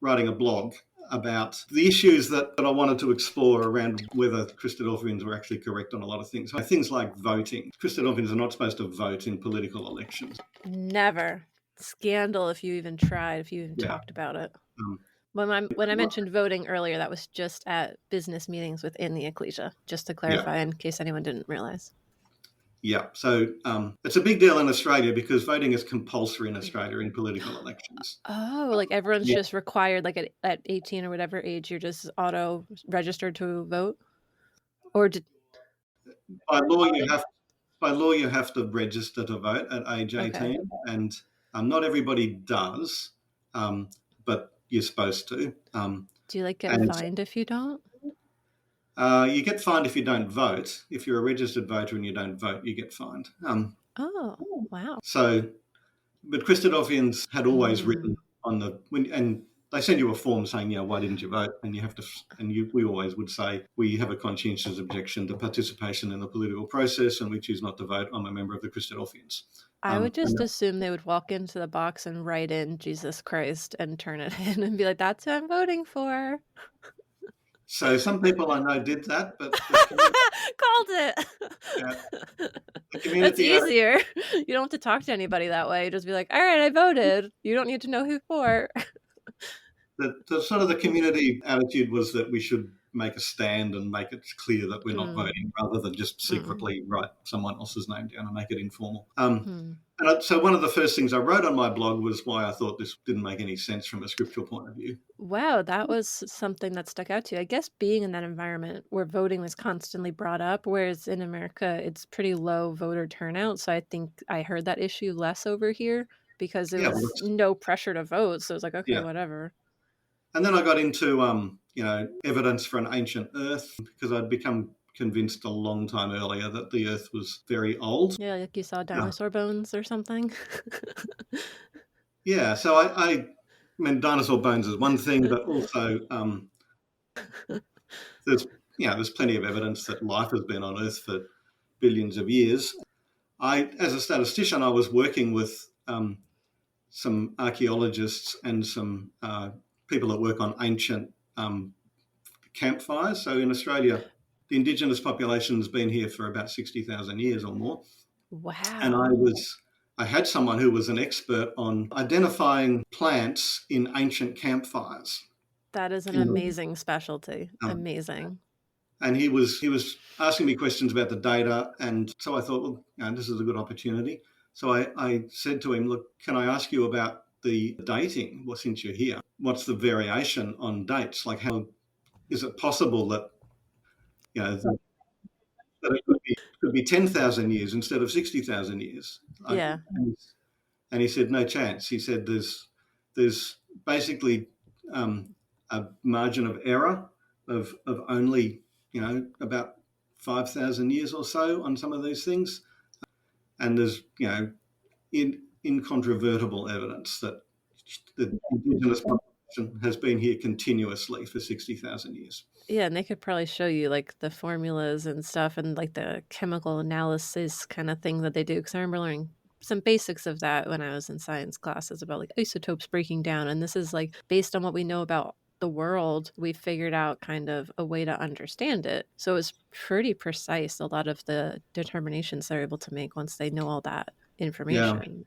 writing a blog about the issues that I wanted to explore around whether Christadelphians were actually correct on a lot of things. Things like voting. Christadelphians are not supposed to vote in political elections. Never. Scandal if you even tried, if you even talked about it. When I mentioned voting earlier, that was just at business meetings within the ecclesia, just to clarify in case anyone didn't realize. Yeah, so it's a big deal in Australia because voting is compulsory in Australia in political elections. Oh, like everyone's just required, like at 18 or whatever age, you're just auto-registered to vote? Or By law, you have to register to vote at age 18, and not everybody does, but you're supposed to. Do you get fined if you don't? You get fined if you don't vote. If you're a registered voter and you don't vote, you get fined. Oh, wow. So, but Christadelphians had always written on and they send you a form saying, why didn't you vote? And you have to, we always would say, we have a conscientious objection to participation in the political process and we choose not to vote. I'm a member of the Christadelphians. I would just assume they would walk into the box and write in Jesus Christ and turn it in and be like, that's who I'm voting for. So some people I know did that, but called it. That's easier. You don't have to talk to anybody that way. Just be like, all right, I voted. You don't need to know who for. The sort of the community attitude was that we should make a stand and make it clear that we're not voting, rather than just secretly write someone else's name down and make it informal. So one of the first things I wrote on my blog was why I thought this didn't make any sense from a scriptural point of view. Wow, that was something that stuck out to you. I guess being in that environment where voting was constantly brought up, whereas in America, it's pretty low voter turnout. So I think I heard that issue less over here because there was no pressure to vote. So it was like, okay, whatever. And then I got into, evidence for an ancient Earth, because I'd become convinced a long time earlier that the Earth was very old. Yeah, like you saw dinosaur bones or something. Yeah, so I mean, dinosaur bones is one thing, but also there's plenty of evidence that life has been on Earth for billions of years. As a statistician, I was working with some archaeologists and some people that work on ancient campfires. So in Australia, the Indigenous population has been here for about 60,000 years or more. Wow. And I had someone who was an expert on identifying plants in ancient campfires. That is an amazing specialty. Amazing. And he was asking me questions about the data, and so I thought, well, this is a good opportunity. So I said to him, look, can I ask you about the dating? Well, since you're here, what's the variation on dates? Like, how is it possible that that it could be 10,000 years instead of 60,000 years? Yeah. And he said, no chance. He said, there's basically a margin of error of only about 5,000 years or so on some of these things, and there's incontrovertible evidence that the Indigenous population has been here continuously for 60,000 years. Yeah, and they could probably show you like the formulas and stuff and like the chemical analysis kind of thing that they do. Because I remember learning some basics of that when I was in science classes about like isotopes breaking down. And this is like based on what we know about the world, we figured out kind of a way to understand it. So it's pretty precise, a lot of the determinations they're able to make once they know all that information. Yeah.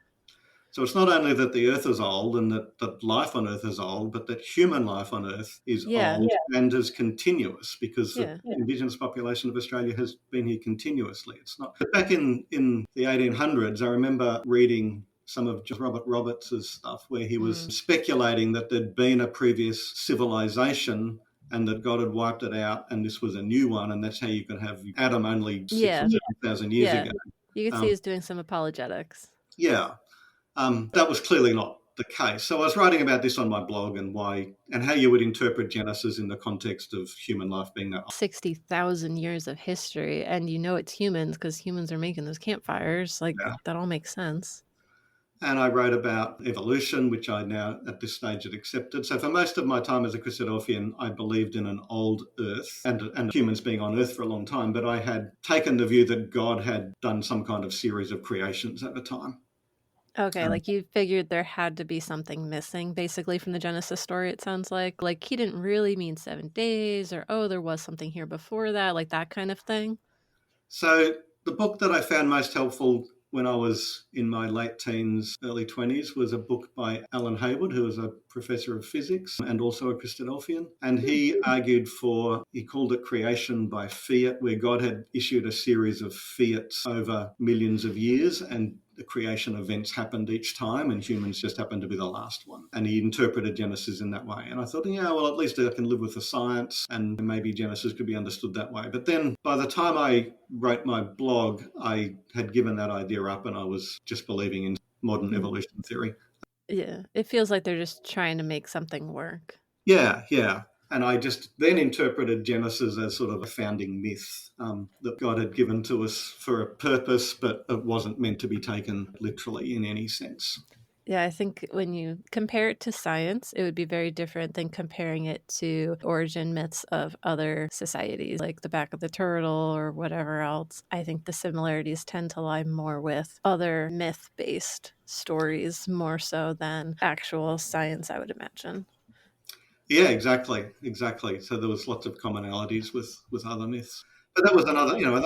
So it's not only that the Earth is old and that life on Earth is old, but that human life on Earth is old and is continuous, because the Indigenous population of Australia has been here continuously. It's not. But back in the 1800s, I remember reading some of Robert Roberts' stuff where he was speculating that there'd been a previous civilization and that God had wiped it out and this was a new one, and that's how you could have Adam only 6,000 or 7,000 years ago. You can see he's doing some apologetics. Yeah. That was clearly not the case. So I was writing about this on my blog and how you would interpret Genesis in the context of human life being that 60,000 years of history, and it's humans because humans are making those campfires. That all makes sense. And I wrote about evolution, which I now at this stage had accepted. So for most of my time as a Christadelphian, I believed in an old Earth and humans being on Earth for a long time, but I had taken the view that God had done some kind of series of creations over time. Okay, like you figured there had to be something missing, basically, from the Genesis story, it sounds like. Like he didn't really mean 7 days, or, there was something here before that, like that kind of thing. So the book that I found most helpful when I was in my late teens, early 20s, was a book by Alan Hayward, who was a professor of physics and also a Christadelphian. And he he called it creation by fiat, where God had issued a series of fiats over millions of years, and the creation events happened each time, and humans just happened to be the last one. And he interpreted Genesis in that way. And I thought, well, at least I can live with the science, and maybe Genesis could be understood that way. But then by the time I wrote my blog, I had given that idea up, and I was just believing in modern evolution theory. Yeah, it feels like they're just trying to make something work. Yeah. And I just then interpreted Genesis as sort of a founding myth that God had given to us for a purpose, but it wasn't meant to be taken literally in any sense. Yeah, I think when you compare it to science, it would be very different than comparing it to origin myths of other societies, like the back of the turtle or whatever else. I think the similarities tend to lie more with other myth-based stories, more so than actual science, I would imagine. Yeah, exactly. So there was lots of commonalities with other myths. But that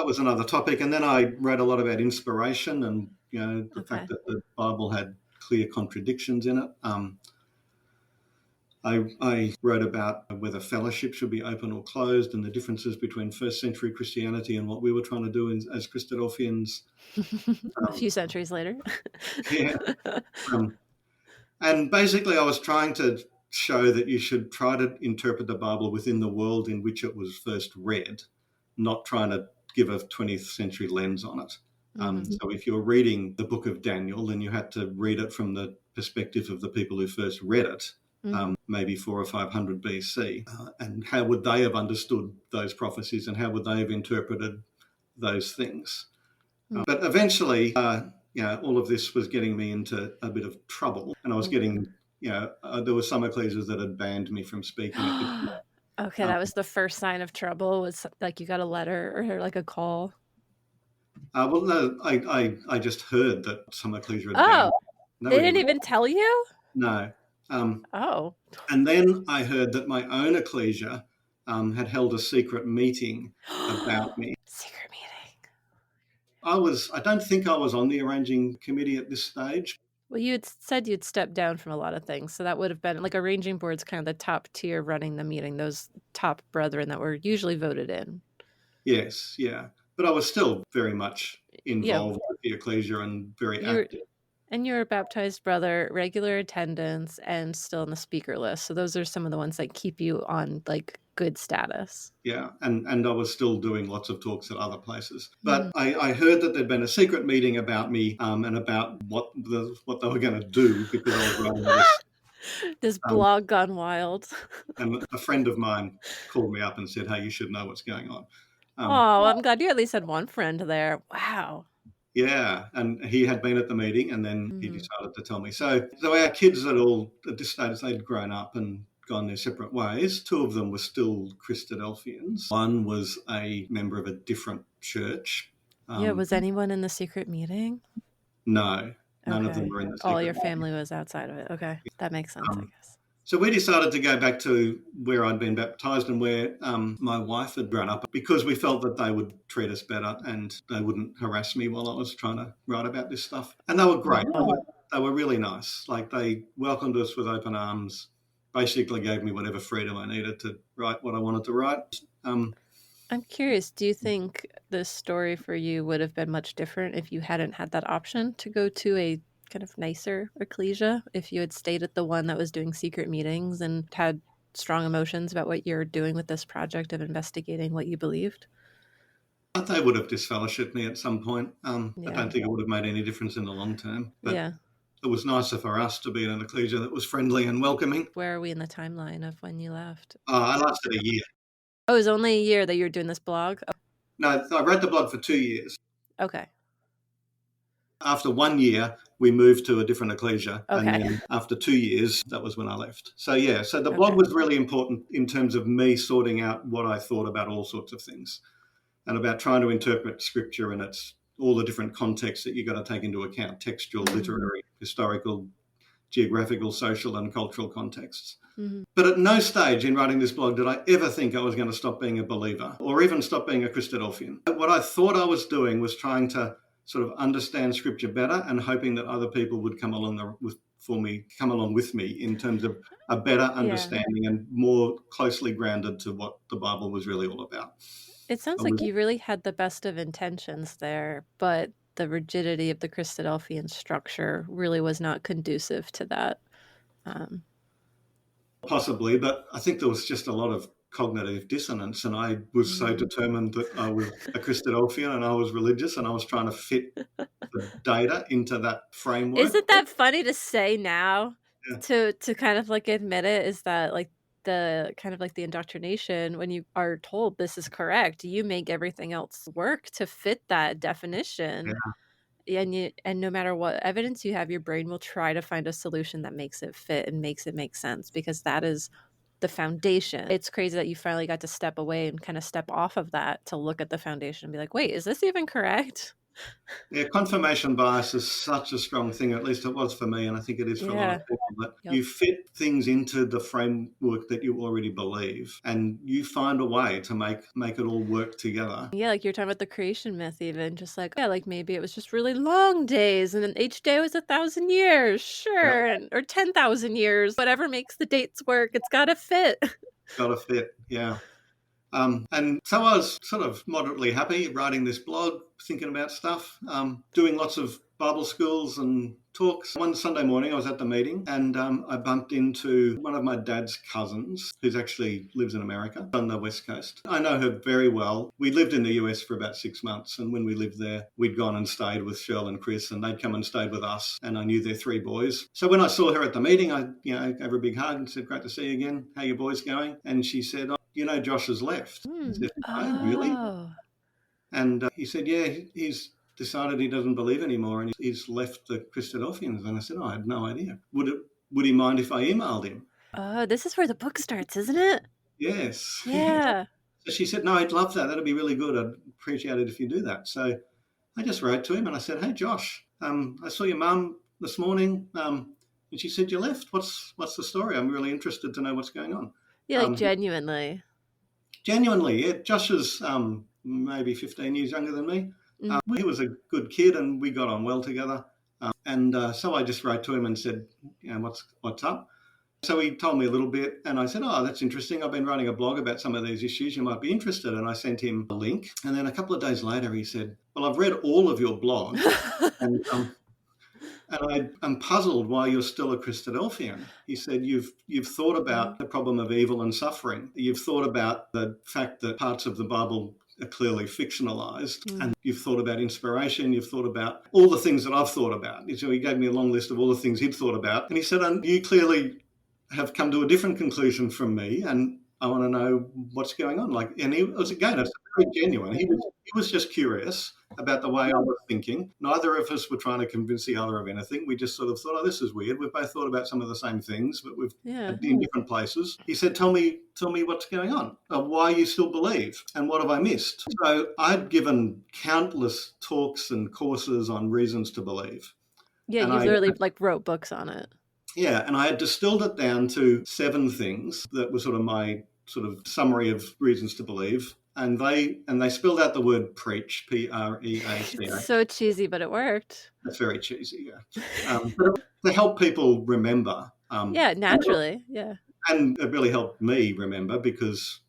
was another topic. And then I wrote a lot about inspiration and, the fact that the Bible had clear contradictions in it. I wrote about whether fellowship should be open or closed and the differences between first century Christianity and what we were trying to do as Christadelphians. A few centuries later. Yeah. And basically, I was trying to show that you should try to interpret the Bible within the world in which it was first read, not trying to give a 20th century lens on it. So if you're reading the book of Daniel, then you had to read it from the perspective of the people who first read it, maybe 400 or 500 BC. And how would they have understood those prophecies and how would they have interpreted those things? But eventually, all of this was getting me into a bit of trouble. And I was getting, there were some ecclesias that had banned me from speaking. Okay, that was the first sign of trouble, was like you got a letter or like a call. Well, no, I just heard that some ecclesia had banned me. They didn't even tell you? No. Oh. And then I heard that my own ecclesia had held a secret meeting about me. Secret meeting. I don't think I was on the arranging committee at this stage. Well, you had said you'd stepped down from a lot of things, so that would have been like arranging board's kind of the top tier running the meeting, those top brethren that were usually voted in. Yes, yeah. But I was still very much involved with the ecclesia and very active. And you're a baptized brother, regular attendance, and still on the speaker list. So those are some of the ones that keep you on like good status. Yeah, and I was still doing lots of talks at other places. But I heard that there'd been a secret meeting about me and about what they were going to do because I was running this blog gone wild. And a friend of mine called me up and said, "Hey, you should know what's going on." I'm glad you at least had one friend there. Wow. Yeah, and he had been at the meeting and then he decided to tell me. So our kids at this stage, they'd grown up and gone their separate ways. Two of them were still Christadelphians. One was a member of a different church. Was anyone in the secret meeting? No, none of them were in the secret All your family was outside of it. Okay, that makes sense, I guess. So we decided to go back to where I'd been baptised and where my wife had grown up because we felt that they would treat us better and they wouldn't harass me while I was trying to write about this stuff. And they were great. They were really nice. Like they welcomed us with open arms, basically gave me whatever freedom I needed to write what I wanted to write. I'm curious, do you think this story for you would have been much different if you hadn't had that option to go to a kind of nicer ecclesia, if you had stayed at the one that was doing secret meetings and had strong emotions about what you're doing with this project of investigating what you believed? They would have disfellowshipped me at some point. I don't think it would have made any difference in the long term. But it was nicer for us to be in an ecclesia that was friendly and welcoming. Where are we in the timeline of when you left? I lasted a year. Oh, it was only a year that you were doing this blog? Oh. No, I wrote the blog for 2 years. Okay. After 1 year, we moved to a different ecclesia. Okay. And then after 2 years, that was when I left. So, so the blog was really important in terms of me sorting out what I thought about all sorts of things and about trying to interpret scripture and its all the different contexts that you've got to take into account, textual, literary, historical, geographical, social and cultural contexts. But at no stage in writing this blog did I ever think I was going to stop being a believer or even stop being a Christadelphian. What I thought I was doing was trying to sort of understand scripture better and hoping that other people would come along with me in terms of a better understanding and more closely grounded to what the Bible was really all about. It sounds like you really had the best of intentions there, but the rigidity of the Christadelphian structure really was not conducive to that. Possibly, but I think there was just a lot of cognitive dissonance, and I was so determined that I was a Christadelphian and I was religious and I was trying to fit the data into that framework. Isn't that funny to say now? To kind of like admit it, is that like the kind of like the indoctrination when you are told this is correct, you make everything else work to fit that definition. And no matter what evidence you have, your brain will try to find a solution that makes it fit and makes it make sense, because that is the foundation. It's crazy that you finally got to step away and kind of step off of that to look at the foundation and be like, wait, is this even correct? Yeah, confirmation bias is such a strong thing, at least it was for me, and I think it is for a lot of Yeah. people, that Yep. you fit things into the framework that you already believe, and you find a way to make it all work together. Yeah, like you're talking about the creation myth even, just like, yeah, like maybe it was just really long days and then each day was 1,000 years, sure, or 10,000 years, whatever makes the dates work, it's got to fit. Got to fit, yeah. And so I was sort of moderately happy writing this blog, thinking about stuff, doing lots of Bible schools and talks. One Sunday morning I was at the meeting and I bumped into one of my dad's cousins who actually lives in America on the West Coast. I know her very well. We lived in the US for about 6 months, and when we lived there, we'd gone and stayed with Cheryl and Chris, and they'd come and stayed with us, and I knew their 3 boys. So when I saw her at the meeting, I gave her a big hug and said, "Great to see you again. How are your boys going?" And she said, Josh has left. I said, "Oh, really?" And he said, "Yeah, he's decided he doesn't believe anymore, and he's left the Christadelphians." And I said, "I had no idea. Would he mind if I emailed him?" Oh, this is where the book starts, isn't it? Yes. Yeah. So she said, "No, I'd love that. That'd be really good. I'd appreciate it if you do that." So I just wrote to him and I said, "Hey, Josh, I saw your mum this morning, and she said you left. What's the story? I'm really interested to know what's going on." Yeah, like genuinely. Genuinely, yeah. Josh is maybe 15 years younger than me. He was a good kid and we got on well together. So I just wrote to him and said, what's up? So he told me a little bit and I said, "Oh, that's interesting. I've been writing a blog about some of these issues. You might be interested." And I sent him a link. And then a couple of days later, he said, "Well, I've read all of your blog and I'm puzzled why you're still a Christadelphian." He said, you've thought about the problem of evil and suffering. You've thought about the fact that parts of the Bible are clearly fictionalized, and you've thought about inspiration. You've thought about all the things that I've thought about." So he gave me a long list of all the things he'd thought about. And he said, "And you clearly have come to a different conclusion from me, and I want to know what's going on." And he was, again, it's very genuine. He was just curious about the way I was thinking. Neither of us were trying to convince the other of anything. We just sort of thought, "Oh, this is weird. We've both thought about some of the same things, but we've in different places." He said, tell me what's going on. Why you still believe, and what have I missed?" So I'd given countless talks and courses on reasons to believe. Yeah, and you I literally wrote books on it. Yeah, and I had distilled it down to 7 things that were sort of my sort of summary of reasons to believe. And they spelled out the word preach, Preacha. It's so cheesy, but it worked. That's very cheesy, yeah. But to help people remember. Yeah, naturally, yeah. And it really helped me remember, because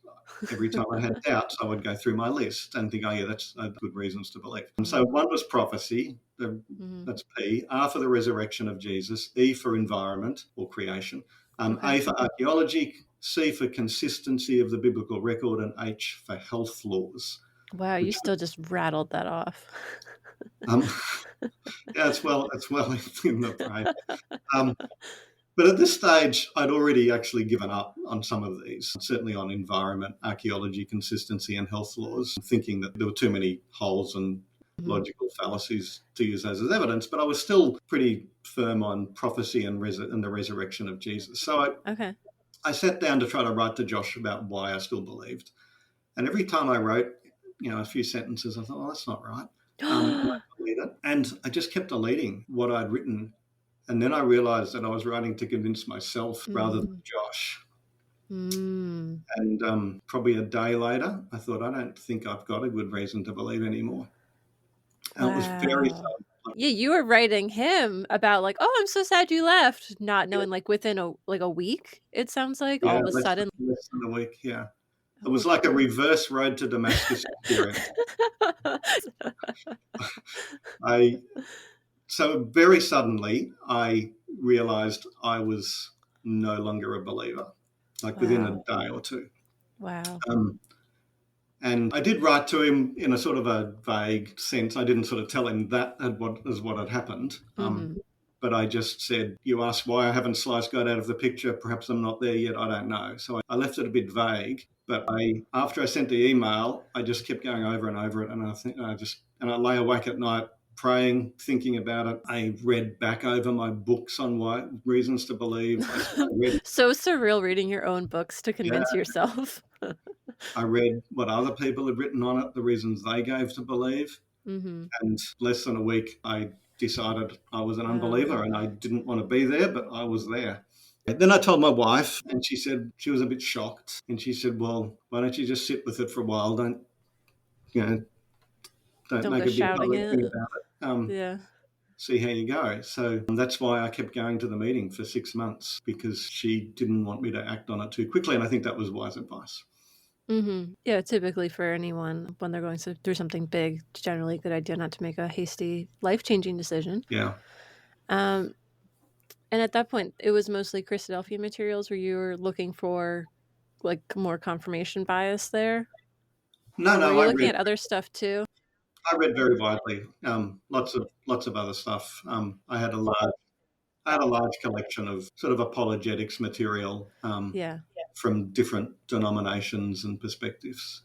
every time I had doubts, I would go through my list and think, "Oh, yeah, that's good reasons to believe." And so one was prophecy, that's P, R for the resurrection of Jesus, E for environment or creation, A for archaeology, C for consistency of the biblical record, and H for health laws. Wow, you still just rattled that off. Yeah, it's well in the brain. But at this stage, I'd already actually given up on some of these, certainly on environment, archaeology, consistency, and health laws, thinking that there were too many holes and logical fallacies to use those as evidence. But I was still pretty firm on prophecy and the resurrection of Jesus. So I sat down to try to write to Josh about why I still believed. And every time I wrote, a few sentences, I thought, "Oh, that's not right." And I just kept deleting what I'd written. And then I realized that I was writing to convince myself rather than Josh. And probably a day later, I thought, I don't think I've got a good reason to believe anymore. And it was very sad. Yeah, you were writing him about like, "Oh, I'm so sad you left," not knowing like within a week, it sounds like, all of a sudden. Less than a week, yeah. It was like a reverse road to Damascus experience. So very suddenly, I realized I was no longer a believer, like within a day or two. Wow. And I did write to him in a sort of a vague sense. I didn't sort of tell him that what had happened. But I just said, "You asked why I haven't sliced God out of the picture. Perhaps I'm not there yet. I don't know." So I left it a bit vague. But after I sent the email, I just kept going over and over it. And I lay awake at night praying, thinking about it. I read back over my books on reasons to believe. So surreal reading your own books to convince yourself. I read what other people had written on it, the reasons they gave to believe. Mm-hmm. And less than a week, I decided I was an unbeliever Okay. and I didn't want to be there, but I was there. Then I told my wife, and she said she was a bit shocked. And she said, "Well, why don't you just sit with it for a while? You know, don't Don't make go a big shouting public thing it. about it. Yeah. See how you go." So that's why I kept going to the meeting for 6 months, because she didn't want me to act on it too quickly. And I think that was wise advice. Mm-hmm. Yeah, typically for anyone when they're going through something big, it's generally a good idea not to make a hasty, life-changing decision. Yeah. Um, and at that point, it was mostly Christadelphian materials where you were looking for like more confirmation bias there, No, or were no, you looking at other stuff too? I read very widely. Lots of other stuff. I had a large collection of sort of apologetics material Yeah. from different denominations and perspectives.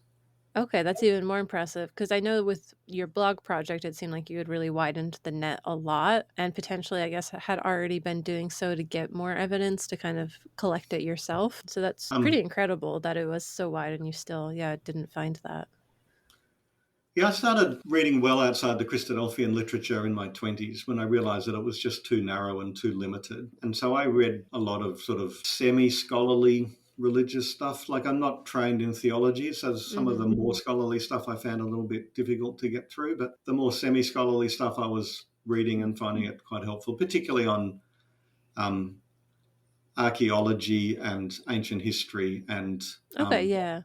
Okay, that's even more impressive because I know with your blog project, it seemed like you had really widened the net a lot and potentially, I guess, had already been doing so to get more evidence to kind of collect it yourself. So that's pretty incredible that it was so wide and you still, didn't find that. Yeah, I started reading well outside the Christadelphian literature in my 20s when I realized that it was just too narrow and too limited. And so I read a lot of sort of semi-scholarly religious stuff. Like, I'm not trained in theology, so some of the more scholarly stuff I found a little bit difficult to get through. But the more semi-scholarly stuff I was reading and finding it quite helpful, particularly on archaeology and ancient history and Okay, yeah.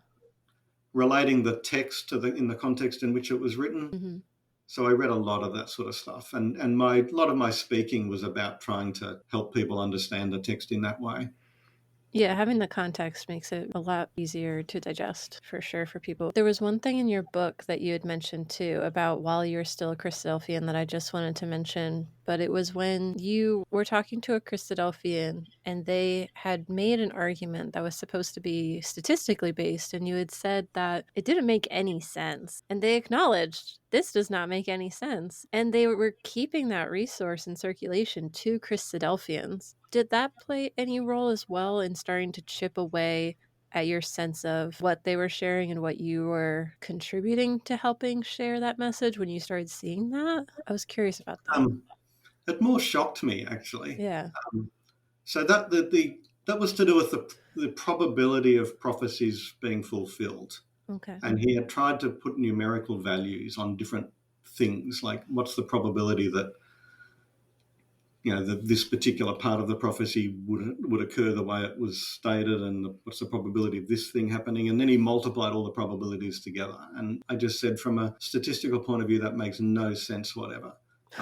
relating the text to in the context in which it was written. Mm-hmm. So I read a lot of that sort of stuff, and a lot of my speaking was about trying to help people understand the text in that way. Yeah, having the context makes it a lot easier to digest for sure for people. There was one thing in your book that you had mentioned too about while you were still a Christadelphian that I just wanted to mention, but it was when you were talking to a Christadelphian and they had made an argument that was supposed to be statistically based, and you had said that it didn't make any sense. And they acknowledged this does not make any sense. And they were keeping that resource in circulation to Christadelphians. Did that play any role as well in starting to chip away at your sense of what they were sharing and what you were contributing to helping share that message when you started seeing that? I was curious about that. It more shocked me, actually. Yeah. So that was to do with the probability of prophecies being fulfilled. Okay. And he had tried to put numerical values on different things, like what's the probability that this particular part of the prophecy would occur the way it was stated, and what's the probability of this thing happening. And then he multiplied all the probabilities together. And I just said, from a statistical point of view, that makes no sense whatever.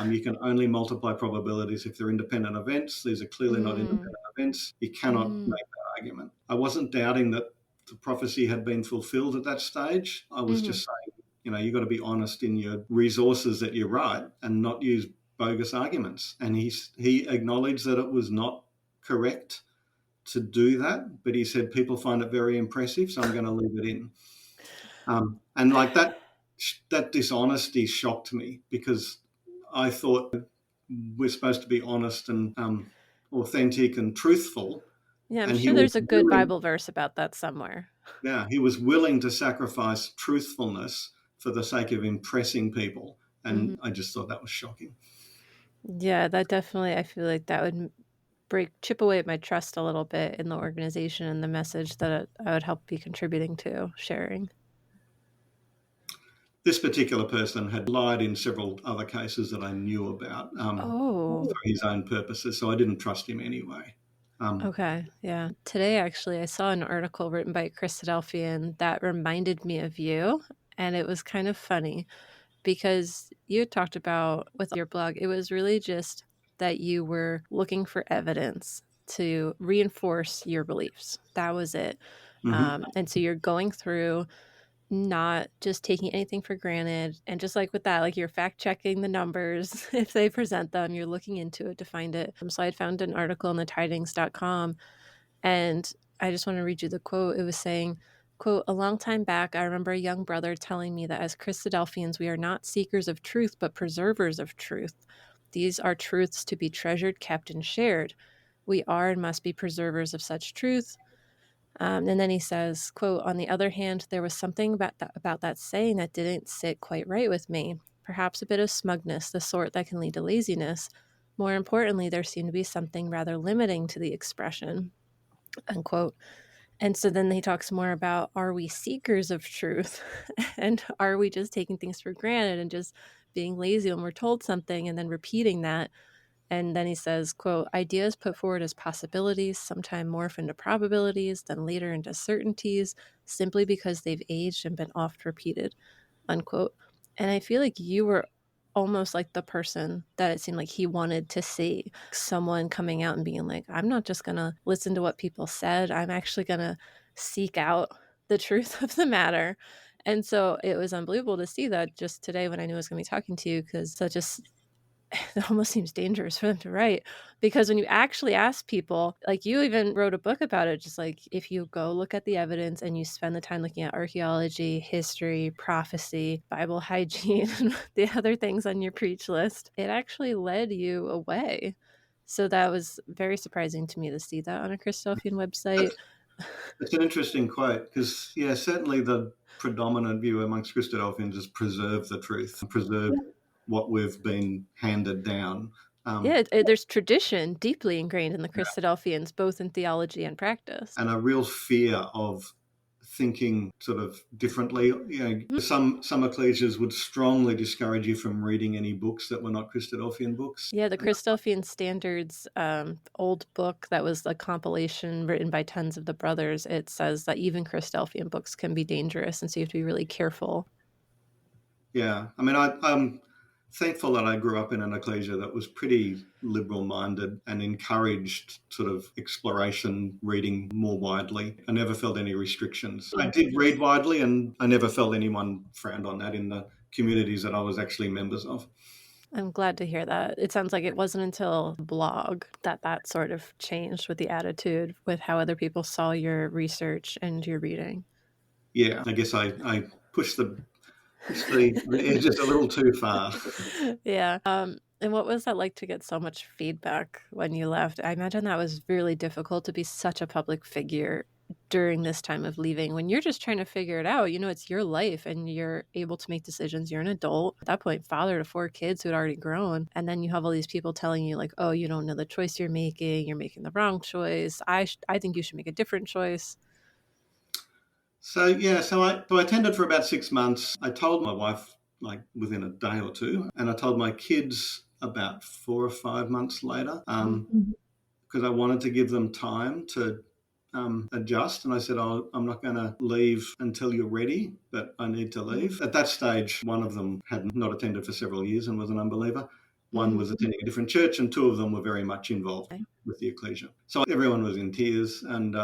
You can only multiply probabilities if they're independent events. These are clearly not independent events. You cannot make that argument. I wasn't doubting that the prophecy had been fulfilled at that stage. I was just saying, you've got to be honest in your resources that you write and not use bogus arguments. And he acknowledged that it was not correct to do that, but he said people find it very impressive, so I'm going to leave it in. And like that dishonesty shocked me, because I thought we're supposed to be honest and authentic and truthful. Yeah, I'm sure there's a good Bible verse about that somewhere. Yeah, he was willing to sacrifice truthfulness for the sake of impressing people. And I just thought that was shocking. Yeah, that definitely, I feel like that would chip away at my trust a little bit in the organization and the message that I would help be contributing to sharing. This particular person had lied in several other cases that I knew about for his own purposes, so I didn't trust him anyway. Okay, yeah. Today, actually, I saw an article written by Christadelphian that reminded me of you, and it was kind of funny because you had talked about with your blog, it was really just that you were looking for evidence to reinforce your beliefs. That was it. And so you're going through not just taking anything for granted. And just like with that, like you're fact checking the numbers. If they present them, you're looking into it to find it. So I found an article on the tidings.com, and I just want to read you the quote. It was saying, quote, "A long time back, I remember a young brother telling me that as Christadelphians, we are not seekers of truth, but preservers of truth. These are truths to be treasured, kept, and shared. We are and must be preservers of such truth." And then he says, quote, "On the other hand, there was something about that saying that didn't sit quite right with me. perhaps a bit of smugness, the sort that can lead to laziness. More importantly, there seemed to be something rather limiting to the expression, unquote. And so then he talks more about, are we seekers of truth? And are we just taking things for granted and just being lazy when we're told something and then repeating that? And then he says, quote, ideas put forward as possibilities sometimes morph into probabilities, then later into certainties, simply because they've aged and been oft repeated, unquote. And I feel like you were almost like the person that it seemed like he wanted to see, someone coming out and being like, I'm not just going to listen to what people said. I'm actually going to seek out the truth of the matter. And so it was unbelievable to see that just today when I knew I was going to be talking to you, because that just it almost seems dangerous for them to write, because when you actually ask people, like you even wrote a book about it, just like if you go look at the evidence and you spend the time looking at archaeology, history, prophecy, Bible hygiene, and the other things on your preach list, it actually led you away. So that was very surprising to me to see that on a Christadelphian website. It's an interesting quote because, yeah, certainly the predominant view amongst Christadelphians is preserve the truth, preserve what we've been handed down. There's tradition deeply ingrained in the Christadelphians, both in theology and practice. And a real fear of thinking sort of differently. You know, some ecclesias would strongly discourage you from reading any books that were not Christadelphian books. Yeah, the Christadelphian Standards old book that was a compilation written by tons of the brothers, it says that even Christadelphian books can be dangerous, and so you have to be really careful. Yeah, I mean, I'm thankful that I grew up in an ecclesia that was pretty liberal-minded and encouraged sort of exploration, reading more widely. I never felt any restrictions. I did read widely, and I never felt anyone frowned on that in the communities that I was actually members of. I'm glad to hear that. It sounds like it wasn't until blog that sort of changed with the attitude, with how other people saw your research and your reading. Yeah, I guess I pushed the edges a little too far. Yeah. And what was that like to get so much feedback when you left? I imagine that was really difficult to be such a public figure during this time of leaving, when you're just trying to figure it out. You know, it's your life and you're able to make decisions. You're an adult at that point, father to 4 kids who had already grown. And then you have all these people telling you like, oh, you don't know the choice you're making the wrong choice. I think you should make a different choice. So I attended for about 6 months. I told my wife like within a day or two, and I told my kids about 4 or 5 months later, because I wanted to give them time to adjust. And I said, I'm not going to leave until you're ready, but I need to leave. At that stage, one of them had not attended for several years and was an unbeliever. One was attending a different church, and 2 of them were very much involved with the ecclesia. So everyone was in tears, and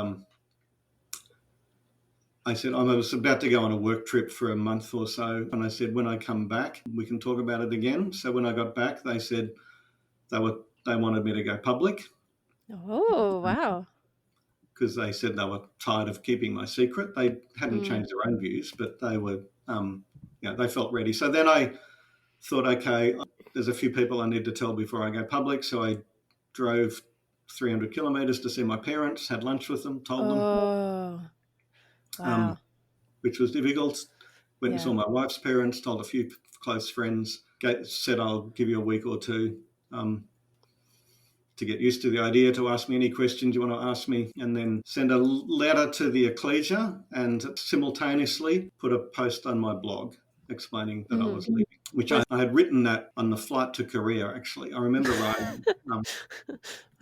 I said, I was about to go on a work trip for a month or so. And I said, when I come back, we can talk about it again. So when I got back, they said they wanted me to go public. Oh, wow. Because they said they were tired of keeping my secret. They hadn't changed their own views, but they were, they felt ready. So then I thought, okay, there's a few people I need to tell before I go public. So I drove 300 kilometres to see my parents, had lunch with them, told them. Wow. Which was difficult. Went and saw my wife's parents, told a few close friends, said I'll give you a week or two to get used to the idea, to ask me any questions you want to ask me, and then send a letter to the ecclesia and simultaneously put a post on my blog explaining that I was leaving, which I had written that on the flight to Korea, actually. I remember writing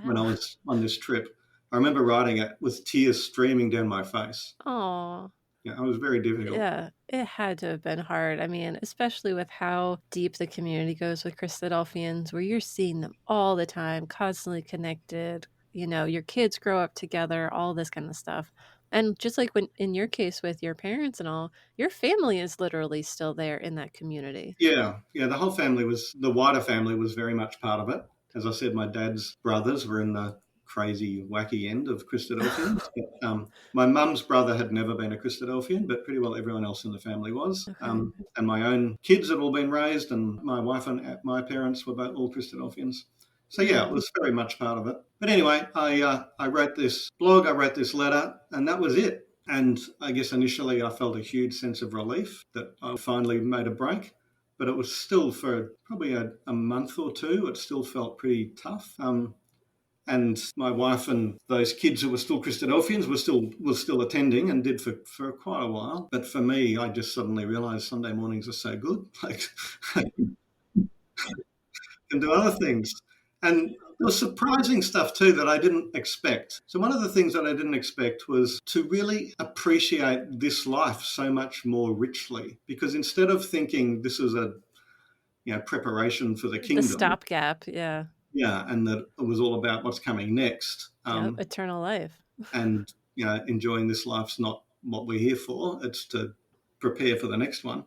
when I was on this trip. I remember writing it with tears streaming down my face. Oh. Yeah, it was very difficult. Yeah, it had to have been hard. I mean, especially with how deep the community goes with Christadelphians, where you're seeing them all the time, constantly connected. You know, your kids grow up together, all this kind of stuff. And just like when in your case with your parents and all, your family is literally still there in that community. Yeah, the whole family the wider family was very much part of it. As I said, my dad's brothers were in the crazy, wacky end of Christadelphians. My mum's brother had never been a Christadelphian, but pretty well everyone else in the family was. Okay. And my own kids had all been raised, and my wife and my parents were both all Christadelphians. So, yeah, it was very much part of it. But anyway, I wrote this blog, I wrote this letter, and that was it. And I guess initially I felt a huge sense of relief that I finally made a break. but it was still for probably a month or two, it still felt pretty tough. And my wife and those kids who were still Christadelphians were still attending and did for quite a while. But for me, I just suddenly realised Sunday mornings are so good. Like I can do other things. And there was surprising stuff too that I didn't expect. So one of the things that I didn't expect was to really appreciate this life so much more richly. Because instead of thinking this is a preparation for the The kingdom, stopgap, yeah. yeah, and that it was all about what's coming next. Yep, eternal life. And enjoying this life's not what we're here for. It's to prepare for the next one.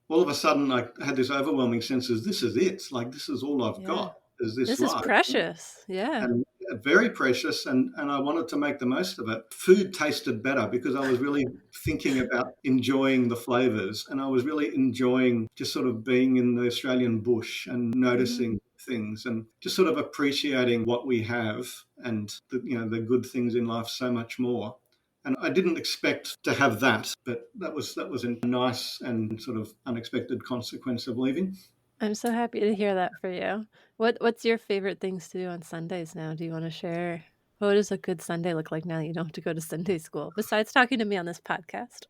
All of a sudden, I had this overwhelming sense of this is it. Like this is all I've got. Is this This life? is precious. Yeah. And very precious, and I wanted to make the most of it. Food tasted better because I was really thinking about enjoying the flavours, and I was really enjoying just sort of being in the Australian bush and noticing things and just sort of appreciating what we have and the good things in life so much more. And I didn't expect to have that, but that was a nice and sort of unexpected consequence of leaving. I'm so happy to hear that for you. What's your favorite things to do on Sundays now? Do you want to share? What does a good Sunday look like now that you don't have to go to Sunday school, besides talking to me on this podcast?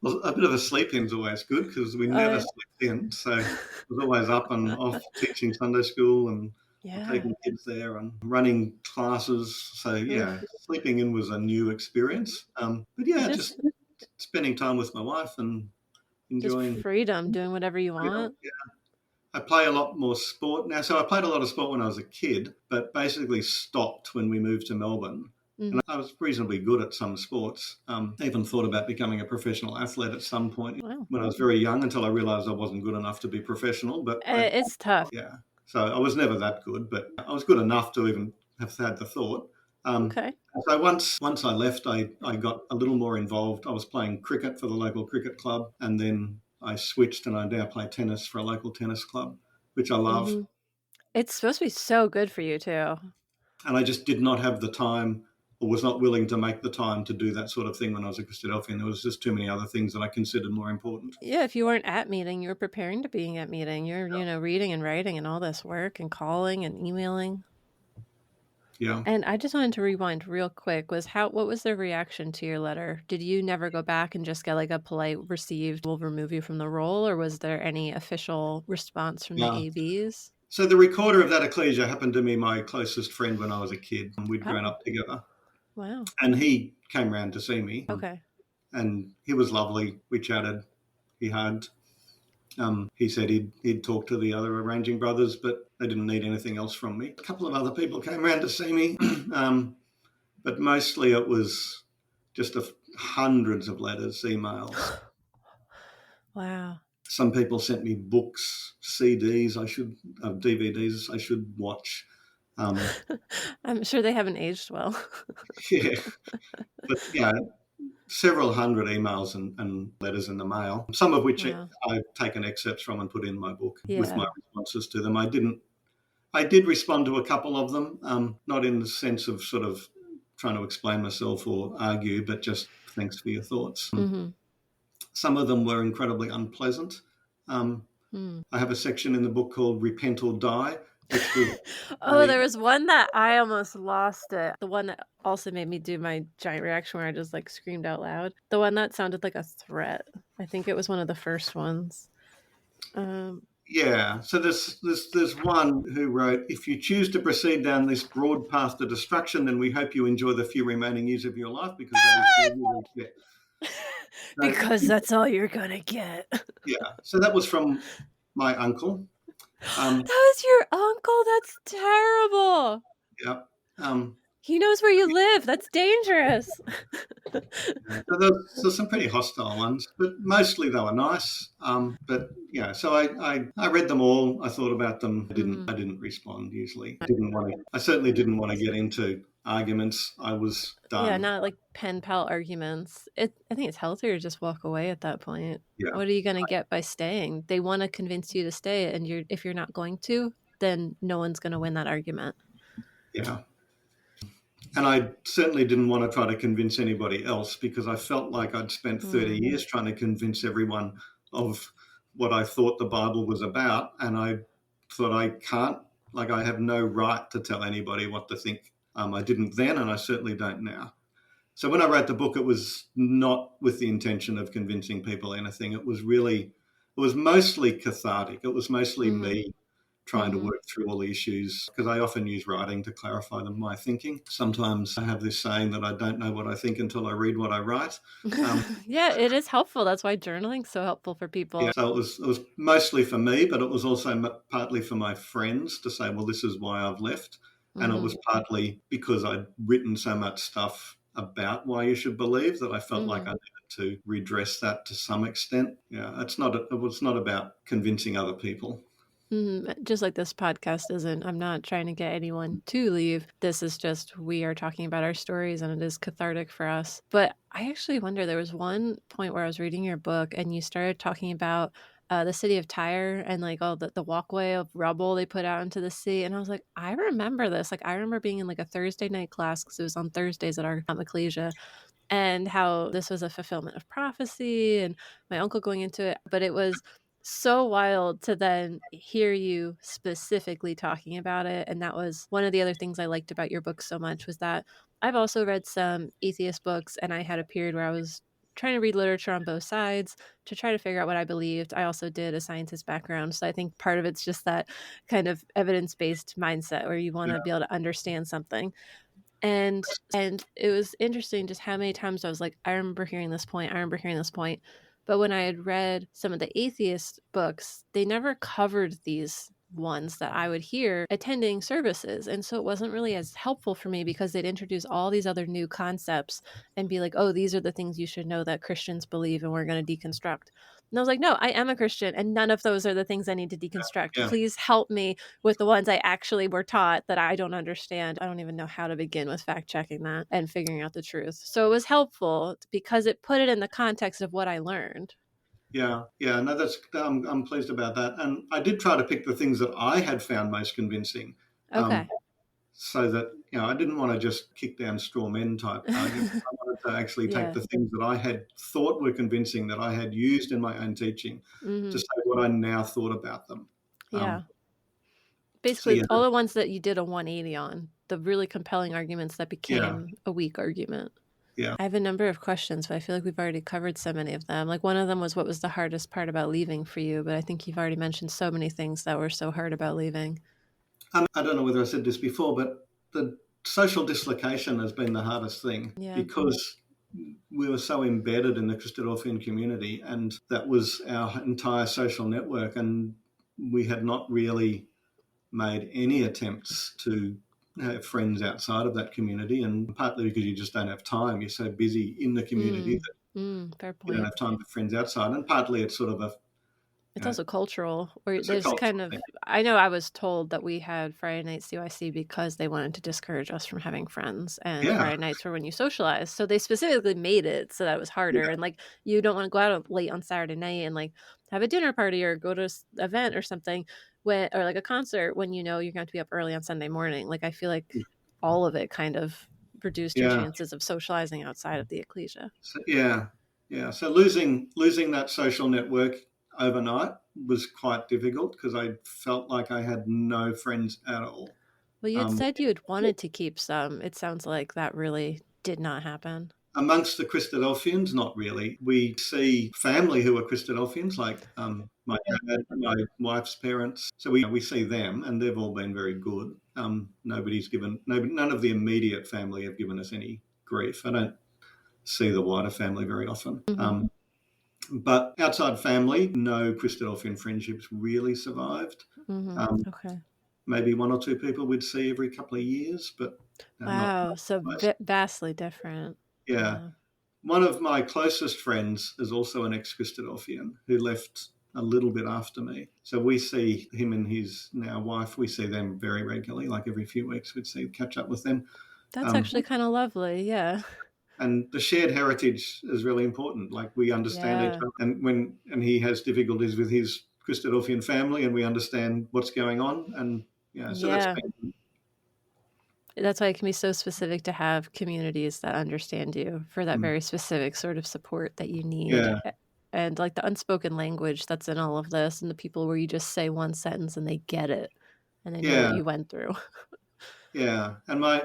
Well, a bit of a sleep in's always good because we never slept in. So I was always up and off teaching Sunday school and taking kids there and running classes. So, sleeping in was a new experience. But, just spending time with my wife and enjoying just freedom, doing whatever you want. Yeah. I play a lot more sport now. So I played a lot of sport when I was a kid, but basically stopped when we moved to Melbourne. And I was reasonably good at some sports. I even thought about becoming a professional athlete at some point when I was very young until I realised I wasn't good enough to be professional. But it's tough. Yeah. So I was never that good, but I was good enough to even have had the thought. Okay. So once I left, I got a little more involved. I was playing cricket for the local cricket club, and then I switched and I now play tennis for a local tennis club, which I love. It's supposed to be so good for you too. And I just did not have the time or was not willing to make the time to do that sort of thing when I was a Christadelphian. There was just too many other things that I considered more important. Yeah, if you weren't at meeting, you were preparing to being at meeting. You're, reading and writing and all this work and calling and emailing. Yeah. And I just wanted to rewind real quick. What was their reaction to your letter? Did you never go back and just get like a polite received, we'll remove you from the role, or was there any official response from the ABs? So the recorder of that ecclesia happened to be my closest friend when I was a kid, and we'd grown up together. Wow. And he came round to see me. Okay. And he was lovely. We chatted. He hugged. He said he'd talk to the other arranging brothers, but they didn't need anything else from me. A couple of other people came round to see me, but mostly it was just hundreds of letters, emails. Wow. Some people sent me books, CDs, DVDs I should watch. I'm sure they haven't aged well. Yeah, but several hundred emails and letters in the mail, some of which I've taken excerpts from and put in my book with my responses to them. I did respond to a couple of them, not in the sense of sort of trying to explain myself or argue, but just thanks for your thoughts. Mm-hmm. Some of them were incredibly unpleasant. I have a section in the book called Repent or Die. There was one that I almost lost it. The one that also made me do my giant reaction where I just like screamed out loud. The one that sounded like a threat. I think it was one of the first ones. So there's one who wrote, if you choose to proceed down this broad path to destruction, then we hope you enjoy the few remaining years of your life because that is all you will get. Because that's all you're gonna get. Yeah. So that was from my uncle. That was your uncle? That's terrible. Yeah. He knows where you live. That's dangerous. So there's some pretty hostile ones, but mostly they were nice. So I read them all. I thought about them. I didn't respond usually. I certainly didn't want to get into arguments. I was done. Yeah, not like pen pal arguments. I think it's healthier to just walk away at that point. Yeah. What are you going to get by staying? They want to convince you to stay, and if you're not going to, then no one's going to win that argument. Yeah. And I certainly didn't want to try to convince anybody else because I felt like I'd spent 30 years trying to convince everyone of what I thought the Bible was about, and I thought I have no right to tell anybody what to think. I didn't then, and I certainly don't now. So when I wrote the book, it was not with the intention of convincing people anything. It was mostly cathartic. It was mostly me trying to work through all the issues, because I often use writing to clarify my thinking. Sometimes I have this saying that I don't know what I think until I read what I write. Yeah, it is helpful. That's why journaling's so helpful for people. Yeah, so it was mostly for me, but it was also partly for my friends to say, well, this is why I've left. And it was partly because I'd written so much stuff about why you should believe that I felt like I needed to redress that to some extent. Yeah, it was not about convincing other people. Just like this podcast isn't, I'm not trying to get anyone to leave. This is just, we are talking about our stories, and it is cathartic for us. But I actually wonder, there was one point where I was reading your book and you started talking about the city of Tyre and like all the walkway of rubble they put out into the sea. And I was like, I remember this. Like, I remember being in like a Thursday night class, because it was on Thursdays at our ecclesia, and how this was a fulfillment of prophecy and my uncle going into it. But it was so wild to then hear you specifically talking about it. And that was one of the other things I liked about your book so much, was that I've also read some atheist books, and I had a period where I was trying to read literature on both sides to try to figure out what I believed. I also did a scientist background, so I think part of it's just that kind of evidence-based mindset where you want to be able to understand something. And it was interesting just how many times I was like, I remember hearing this point. But when I had read some of the atheist books, they never covered these ones that I would hear attending services. And so it wasn't really as helpful for me, because they'd introduce all these other new concepts and be like, oh, these are the things you should know that Christians believe, and we're going to deconstruct. And I was like, no, I am a Christian, and none of those are the things I need to deconstruct. Yeah. Please help me with the ones I actually were taught that I don't understand. I don't even know how to begin with fact checking that and figuring out the truth. So it was helpful because it put it in the context of what I learned. Yeah. No, I'm pleased about that. And I did try to pick the things that I had found most convincing. Okay. So that, I didn't want to just kick down straw men type arguments. I wanted to actually take the things that I had thought were convincing, that I had used in my own teaching, to say what I now thought about them. Yeah. Basically, all the ones that you did a 180 on, the really compelling arguments that became a weak argument. Yeah. I have a number of questions, but I feel like we've already covered so many of them. Like, one of them was, what was the hardest part about leaving for you? But I think you've already mentioned so many things that were so hard about leaving. I don't know whether I said this before, but the social dislocation has been the hardest thing, because we were so embedded in the Christadelphian community, and that was our entire social network, and we had not really made any attempts to have friends outside of that community, and partly because you just don't have time. You're so busy in the community that fair point. you don't have time for friends outside, and partly it's sort of it's also cultural, where there's kind of, I know I was told that we had Friday night CYC because they wanted to discourage us from having friends, and Friday nights were when you socialize. So they specifically made it so that it was harder. And like, you don't want to go out late on Saturday night and like have a dinner party or go to an event or something, or like a concert, when you know you're going to be up early on Sunday morning. Like, I feel like all of it kind of reduced your chances of socializing outside of the ecclesia. So, so losing that social network overnight was quite difficult, because I felt like I had no friends at all. Well, you had said you had wanted to keep some. It sounds like that really did not happen. Amongst the Christadelphians, not really. We see family who are Christadelphians, like my dad, my wife's parents. So we see them, and they've all been very good. None of the immediate family have given us any grief. I don't see the wider family very often. But outside family, no Christadelphian friendships really survived. Okay. Maybe one or two people we'd see every couple of years, but so vastly different. Yeah. One of my closest friends is also an ex-Christadelphian who left a little bit after me. So we see him and his now wife, we see them very regularly, like every few weeks we'd catch up with them. That's actually kind of lovely, yeah. And the shared heritage is really important. Like, we understand each other. And he has difficulties with his Christadelphian family, and we understand what's going on. And that's why it can be so specific to have communities that understand you for that very specific sort of support that you need. and like the unspoken language that's in all of this, and the people where you just say one sentence and they get it and they know what Yeah, you went through. yeah. And my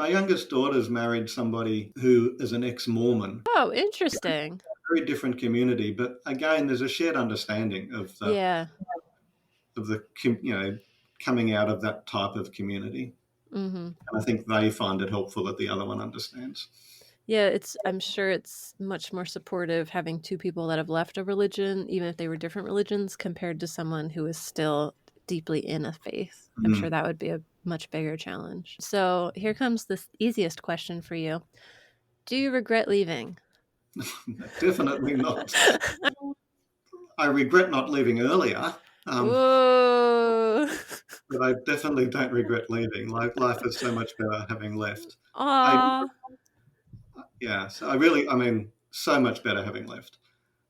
youngest daughter's married somebody who is an ex-Mormon. Oh, interesting. Very different community, but again, there's a shared understanding of Yeah. coming out of that type of community. Mm-hmm. And I think they find it helpful that the other one understands. Yeah, I'm sure it's much more supportive having two people that have left a religion, even if they were different religions, compared to someone who is still deeply in a faith. I'm sure that would be a much bigger challenge. So here comes the easiest question for you. Do you regret leaving? Definitely not. I regret not leaving earlier, Whoa. but I definitely don't regret leaving. Life is so much better having left. Aww. So much better having left.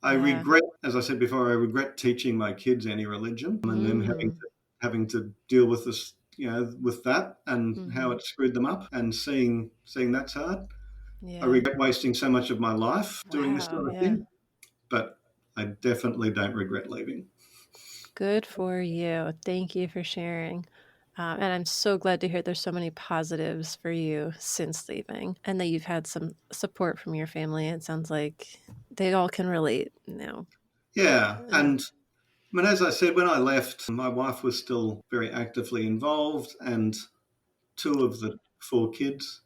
I regret, as I said before, I regret teaching my kids any religion and them having to deal with this, with that and how it screwed them up, and seeing that's hard. Yeah. I regret wasting so much of my life doing this sort of thing, but I definitely don't regret leaving. Good for you. Thank you for sharing. And I'm so glad to hear there's so many positives for you since leaving, and that you've had some support from your family. It sounds like they all can relate now. Yeah. And as I said, when I left, my wife was still very actively involved, and 2 of the 4 kids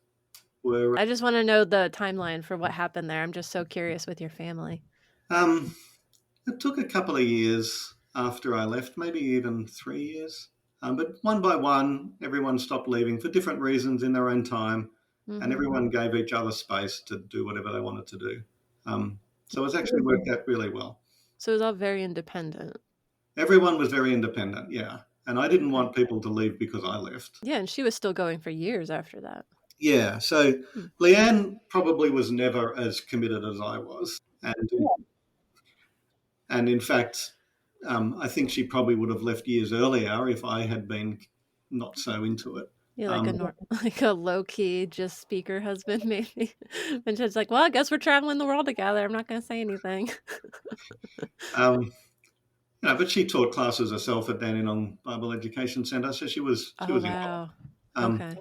were... I just want to know the timeline for what happened there. I'm just so curious with your family. It took a couple of years after I left, maybe even 3 years. But one by one, everyone stopped leaving for different reasons in their own time, and everyone gave each other space to do whatever they wanted to do. So it's actually worked out really well. So it was all very independent. Everyone was very independent, yeah. And I didn't want people to leave because I left. Yeah, and she was still going for years after that. Yeah, so Leanne probably was never as committed as I was. And in fact, I think she probably would have left years earlier if I had been not so into it. Yeah, like a low-key just speaker husband, maybe. And she's like, well, I guess we're traveling the world together. I'm not going to say anything. But she taught classes herself at Dandenong Bible Education Centre, so she was wow. Okay.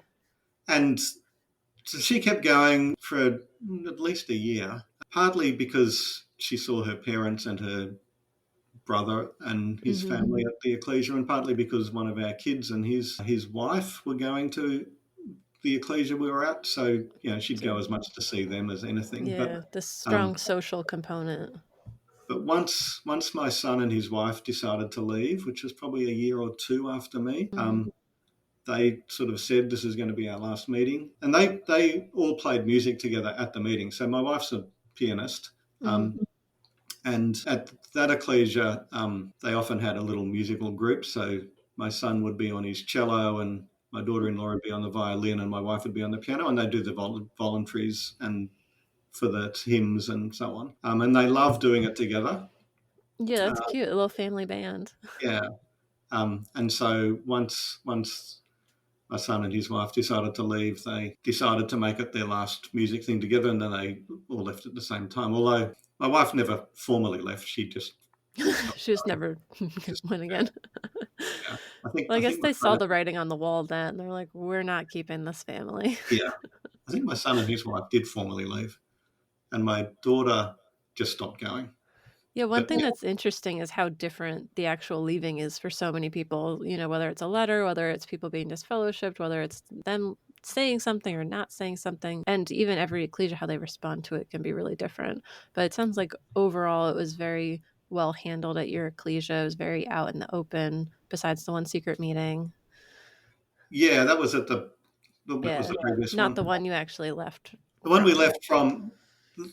And so she kept going for at least a year, partly because she saw her parents and her brother and his family at the ecclesia, and partly because one of our kids and his wife were going to the ecclesia we were at. So, she'd go as much to see them as anything. Yeah, but the strong social component. But once my son and his wife decided to leave, which was probably a year or 2 after me, they sort of said, this is going to be our last meeting. And they all played music together at the meeting. So my wife's a pianist. And at that ecclesia, they often had a little musical group. So my son would be on his cello, and my daughter-in-law would be on the violin, and my wife would be on the piano, and they'd do the voluntaries and for the hymns and so on. And they love doing it together. Yeah, that's cute. A little family band. Yeah. And so once my son and his wife decided to leave, they decided to make it their last music thing together, and then they all left at the same time. Although my wife never formally left, she just... she just never went again. Yeah. I guess they saw the writing on the wall then, and they're like, we're not keeping this family. Yeah. I think my son and his wife did formally leave, and my daughter just stopped going. Yeah, one thing that's interesting is how different the actual leaving is for so many people, whether it's a letter, whether it's people being disfellowshipped, whether it's them saying something or not saying something, and even every ecclesia, how they respond to it can be really different. But it sounds like overall it was very well handled at your ecclesia. It was very out in the open, besides the one secret meeting. Yeah, that was at the was the previous not one. The one you actually left. The one we left from...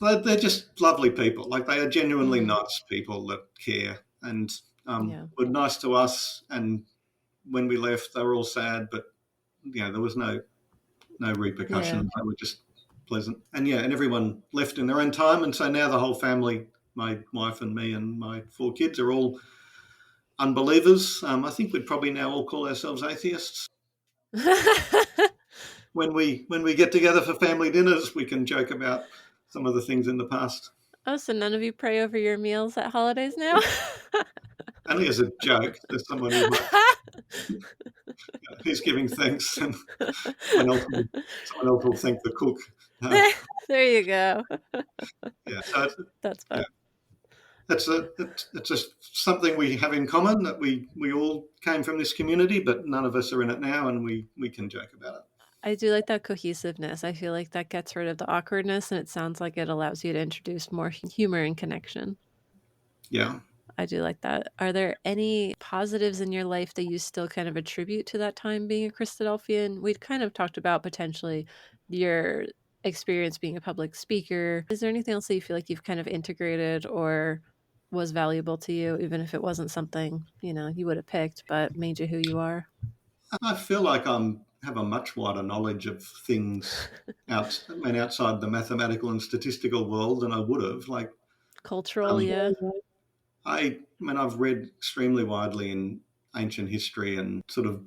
They're just lovely people. Like, they are genuinely nice people that care, and were nice to us. And when we left, they were all sad, but there was no repercussions. They were just pleasant. And and everyone left in their own time. And so now the whole family, my wife and me and my 4 kids, are all unbelievers. I think we'd probably now all call ourselves atheists. When we get together for family dinners, we can joke about some of the things in the past. Oh, so none of you pray over your meals at holidays now? Only as a joke. There's someone who's giving thanks, and someone else will thank the cook. There you go. Yeah, so That's fun. yeah, it's just something we have in common, that we all came from this community, but none of us are in it now, and we can joke about it. I do like that cohesiveness. I feel like that gets rid of the awkwardness, and it sounds like it allows you to introduce more humor and connection. Yeah. I do like that. Are there any positives in your life that you still kind of attribute to that time being a Christadelphian? We'd kind of talked about potentially your experience being a public speaker. Is there anything else that you feel like you've kind of integrated or was valuable to you, even if it wasn't something, you would have picked, but made you who you are? I feel like have a much wider knowledge of things outside the mathematical and statistical world than I would have. Like, Cultural, yeah. I've read extremely widely in ancient history and sort of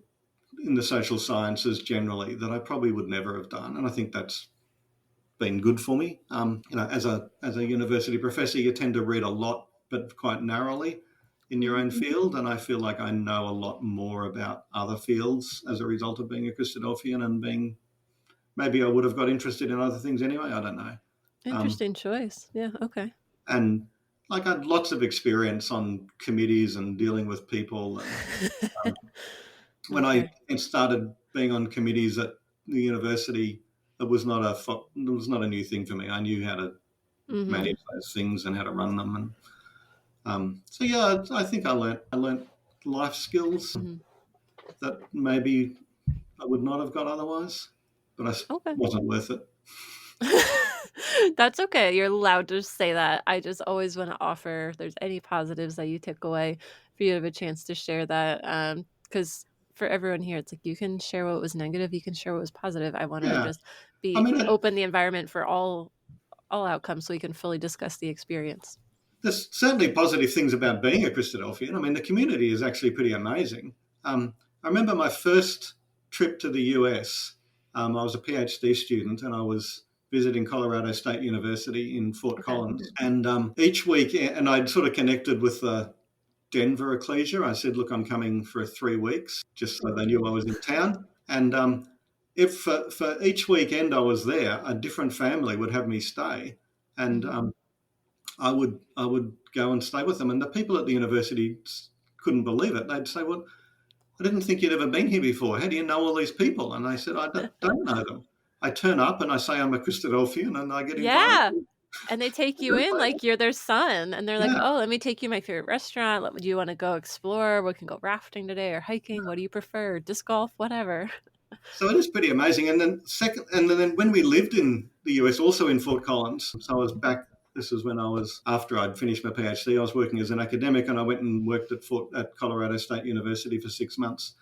in the social sciences generally, that I probably would never have done, and I think that's been good for me. As a university professor, you tend to read a lot, but quite narrowly in your own field, and I feel like I know a lot more about other fields as a result of being a Christadelphian and maybe I would have got interested in other things anyway. I don't know. Interesting choice. Yeah, okay. And like, I had lots of experience on committees and dealing with people. And, when I started being on committees at the university, it was not a new thing for me. I knew how to manage those things and how to run them. And so yeah, I think I learnt life skills that maybe I would not have got otherwise, but it wasn't worth it. That's okay. You're allowed to say that. I just always want to offer, if there's any positives that you took away, for you to have a chance to share that. Because for everyone here, it's like you can share what was negative, you can share what was positive. I want to just open the environment for all outcomes so we can fully discuss the experience. There's certainly positive things about being a Christadelphian. I mean, the community is actually pretty amazing. I remember my first trip to the US. I was a PhD student, and I was visiting Colorado State University in Fort Collins. And each week, and I'd sort of connected with the Denver ecclesia. I said, look, I'm coming for 3 weeks, just so they knew I was in town. And if for each weekend I was there, a different family would have me stay. And I would go and stay with them. And the people at the university couldn't believe it. They'd say, well, I didn't think you'd ever been here before. How do you know all these people? And I said, I don't know them. I turn up and I say I'm a Christadelphian, and I get invited. Yeah. And they take you in like you're their son. And they're like, oh, let me take you to my favorite restaurant. Do you want to go explore? We can go rafting today or hiking. What do you prefer? Disc golf, whatever. So it is pretty amazing. And then then when we lived in the US, also in Fort Collins, so I was back. This is when after I'd finished my PhD, I was working as an academic, and I went and worked at Colorado State University for 6 months.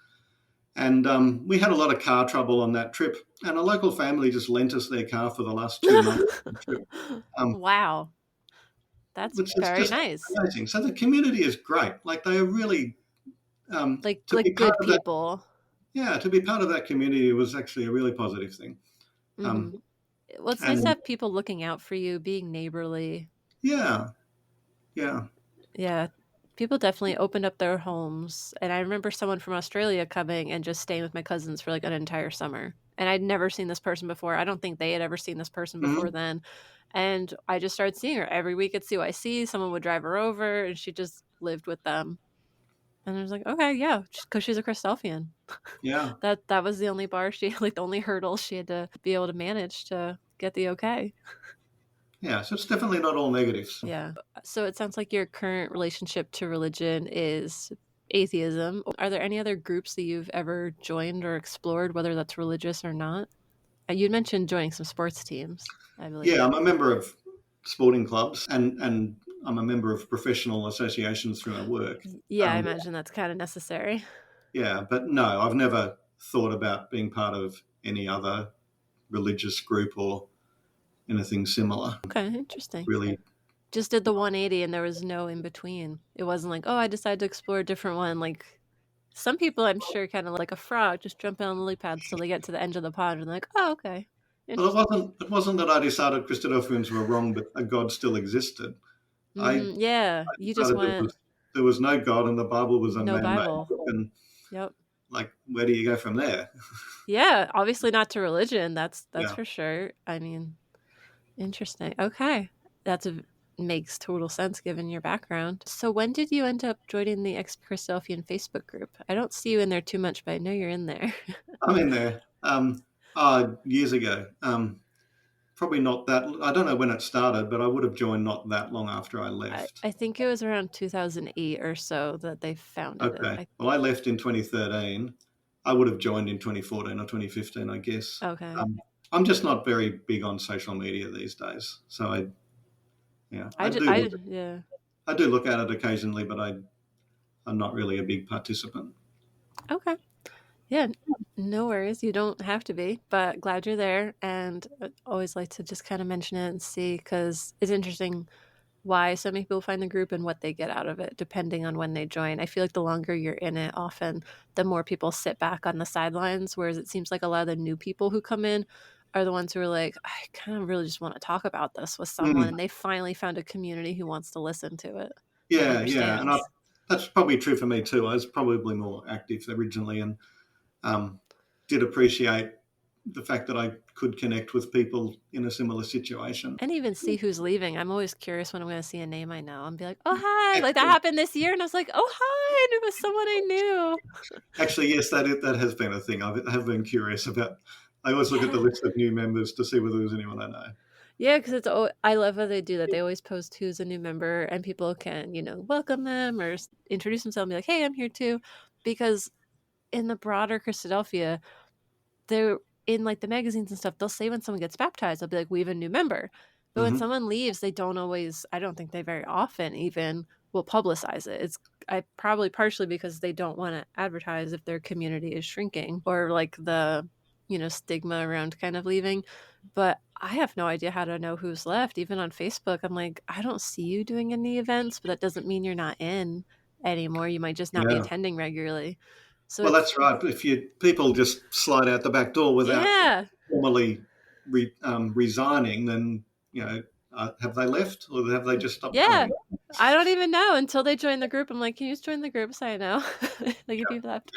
And we had a lot of car trouble on that trip, and a local family just lent us their car for the last 2 months of the trip. Wow. That's very nice. Amazing. So the community is great. Like, they are really like good people. To be part of that community was actually a really positive thing. Well, it's nice to have people looking out for you, being neighborly. Yeah. People definitely opened up their homes. And I remember someone from Australia coming and just staying with my cousins for like an entire summer. And I'd never seen this person before. I don't think they had ever seen this person before then. And I just started seeing her every week at CYC. Someone would drive her over, and she just lived with them. And I was like, okay, yeah, because she's a Christadelphian. Yeah. That was the only bar the only hurdle she had to be able to manage to get the okay. Yeah, so it's definitely not all negatives. Yeah. So it sounds like your current relationship to religion is atheism. Are there any other groups that you've ever joined or explored, whether that's religious or not? You mentioned joining some sports teams, I believe. Yeah, I'm a member of sporting clubs, and I'm a member of professional associations through my work. Yeah, I imagine that's kind of necessary. Yeah, but no, I've never thought about being part of any other religious group or anything similar. Okay, interesting. Really just did the 180 and there was no in between. It wasn't like, oh, I decided to explore a different one. Like some people, I'm sure, kind of like a frog, just jump on lily pads till they get to the edge of the pond and they're like, oh, okay, Well, Interesting. it wasn't that I decided Christadelphians were wrong, but a God still existed. I Yeah, you just decided went there was no God and the Bible was a no man-made Bible. book, and Yep. like, where do you go from there? Yeah, obviously not to religion. That's Yeah. for sure. I mean, interesting. Okay. Makes total sense given your background. So when did you end up joining the ex-Christadelphian Facebook group? I don't see you in there too much, but I know you're in there. I'm in there. Years ago. Probably not that. I don't know when it started, but I would have joined not that long after I left. I think it was around 2008 or so that they founded it. Okay. Well, I left in 2013. I would have joined in 2014 or 2015, I guess. Okay. I'm just not very big on social media these days. So I do look at it occasionally, but I'm not really a big participant. Okay. Yeah, no worries. You don't have to be, but glad you're there. And I always like to just kind of mention it and see, because it's interesting why so many people find the group and what they get out of it, depending on when they join. I feel like the longer you're in it, often the more people sit back on the sidelines, whereas it seems like a lot of the new people who come in are the ones who are like, I kind of really just want to talk about this with someone. And they finally found a community who wants to listen to it. Yeah. And that's probably true for me too. I was probably more active originally and did appreciate the fact that I could connect with people in a similar situation. And even see who's leaving. I'm always curious when I'm going to see a name I know and be like, oh, hi. Like that happened this year. And I was like, oh, hi. And it was someone I knew. Actually, yes, that has been a thing. I have been curious about. I always look at the list of new members to see whether there's anyone I know. Yeah, because I love how they do that. They always post who's a new member and people can, welcome them or introduce themselves and be like, hey, I'm here too. Because in the broader Christadelphia, they're in like the magazines and stuff, they'll say when someone gets baptized, they'll be like, we have a new member. But when someone leaves, they don't always, I don't think they very often even will publicize it. It's probably partially because they don't want to advertise if their community is shrinking or like the, stigma around kind of leaving. But I have no idea how to know who's left. Even on Facebook, I'm like, I don't see you doing any events, but that doesn't mean you're not in anymore. You might just not be attending regularly. So well, that's right. If people just slide out the back door without formally resigning, then have they left or have they just stopped? Yeah, I don't even know until they join the group. I'm like, can you just join the group so I know? Like if you've left.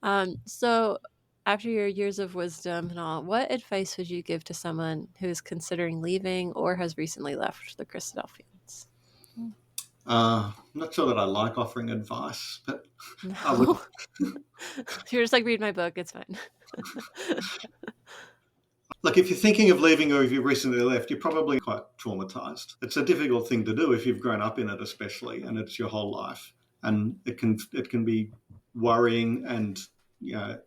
Yeah. So after your years of wisdom and all, what advice would you give to someone who is considering leaving or has recently left the Christadelphians? I'm not sure that I like offering advice, but no. I would. You're just like, read my book. It's fine. Look, if you're thinking of leaving or if you've recently left, you're probably quite traumatized. It's a difficult thing to do if you've grown up in it, especially, and it's your whole life. And it can be worrying and a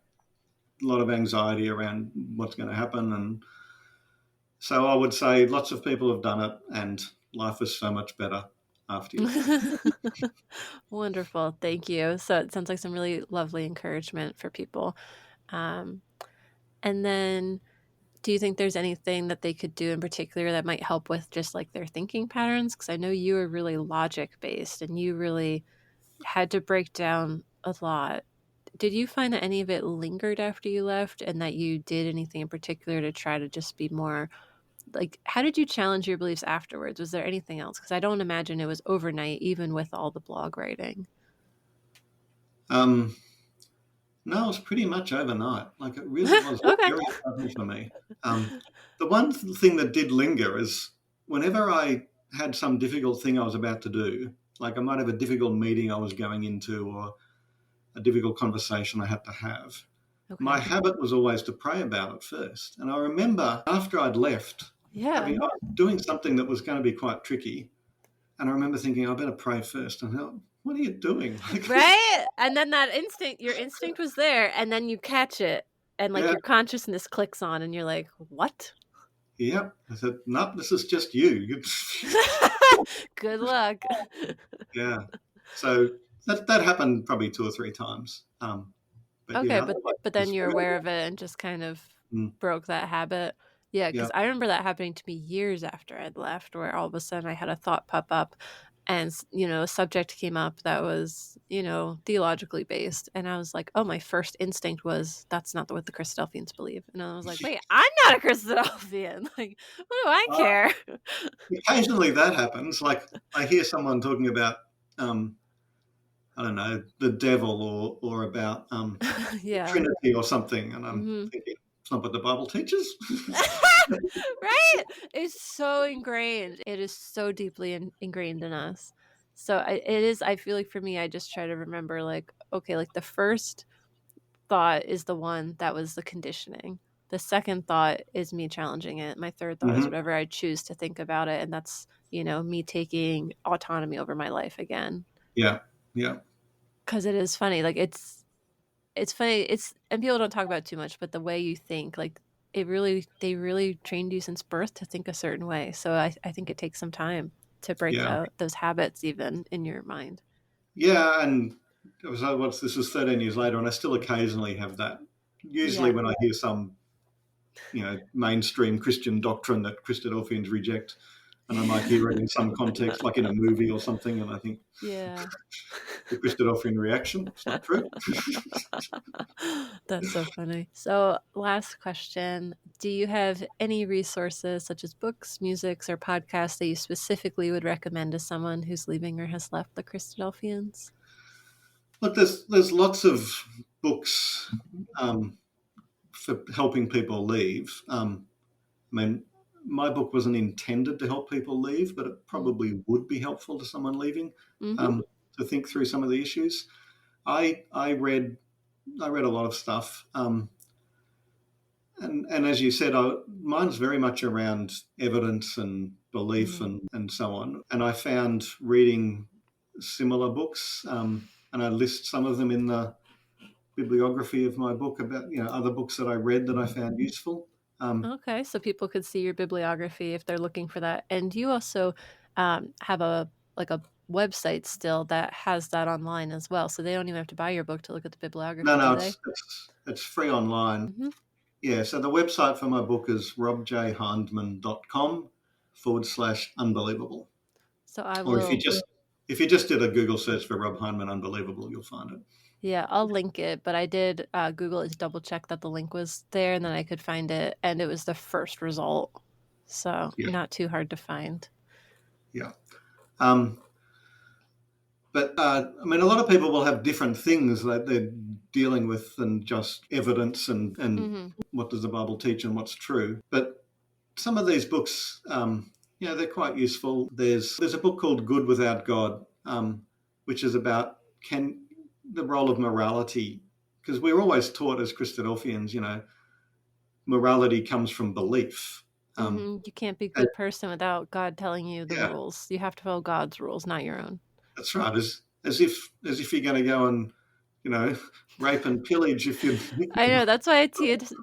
lot of anxiety around what's going to happen. And so I would say lots of people have done it, and life is so much better after you. Wonderful. Thank you. So it sounds like some really lovely encouragement for people. And then do you think there's anything that they could do in particular that might help with just like their thinking patterns? Because I know you were really logic based and you really had to break down a lot. Did you find that any of it lingered after you left and that you did anything in particular to try to just be more like, how did you challenge your beliefs afterwards? Was there anything else? Because I don't imagine it was overnight, even with all the blog writing. No, it was pretty much overnight. Like it really was very sudden for me. The one thing that did linger is whenever I had some difficult thing I was about to do, like I might have a difficult meeting I was going into or a difficult conversation I had to have, my habit was always to pray about it first. And I remember after I'd left, I was doing something that was going to be quite tricky. And I remember thinking, I better pray first. And I thought, what are you doing? Right? And then your instinct was there, and then you catch it, and like your consciousness clicks on, and you're like, what? Yep. I said, nope, this is just you. Good luck. Yeah. So that happened probably 2 or 3 times. But then you're aware of it and just kind of broke that habit. Yeah, because I remember that happening to me years after I'd left, where all of a sudden I had a thought pop up and, a subject came up that was, theologically based. And I was like, oh, my first instinct was, that's not what the Christadelphians believe. And I was like, wait, I'm not a Christadelphian. Like, what do I care? Occasionally that happens. Like I hear someone talking about, I don't know, the devil or about Yeah. Trinity or something. And I'm Mm-hmm. thinking, it's not what the Bible teaches. Right? It's so ingrained. It is so deeply ingrained in us. So I feel like for me, I just try to remember, like, okay, like the first thought is the one that was the conditioning. The second thought is me challenging it. My third thought is whatever I choose to think about it. And that's, me taking autonomy over my life again. Yeah. Yeah. Because it is funny. Like it's funny. And people don't talk about it too much, but the way you think, like they really trained you since birth to think a certain way. So I think it takes some time to break out those habits even in your mind. Yeah. And this was 13 years later, and I still occasionally have that. Usually when I hear some, mainstream Christian doctrine that Christadelphians reject, and I might hear it in some context, like in a movie or something, and I think, yeah, the Christadelphian reaction, it's not true. That's so funny. So last question, do you have any resources such as books, musics, or podcasts that you specifically would recommend to someone who's leaving or has left the Christadelphians? Look, there's lots of books for helping people leave. I mean, my book wasn't intended to help people leave, but it probably would be helpful to someone leaving to think through some of the issues. I read a lot of stuff, and as you said, mine's very much around evidence and belief and so on. And I found reading similar books, and I list some of them in the bibliography of my book about other books that I read that I found useful. Okay, so people could see your bibliography if they're looking for that. And you also have a website still that has that online as well, so they don't even have to buy your book to look at the bibliography. No, do they? It's free online. Yeah, so the website for my book is robjhindman.com/unbelievable. So I will. Or if you just did a Google search for Rob Hindman Unbelievable, you'll find it. Yeah, I'll link it, but I did Google it to double check that the link was there, and then I could find it, and it was the first result, so not too hard to find. Yeah. But I mean, a lot of people will have different things that they're dealing with than just evidence and what does the Bible teach and what's true. But some of these books, they're quite useful. There's a book called Good Without God, which is about the role of morality, because we're always taught as Christadelphians, morality comes from belief. You can't be a good person without God telling you the rules. You have to follow God's rules, not your own. That's right. As if you're going to go and rape and pillage if you. I know. That's why I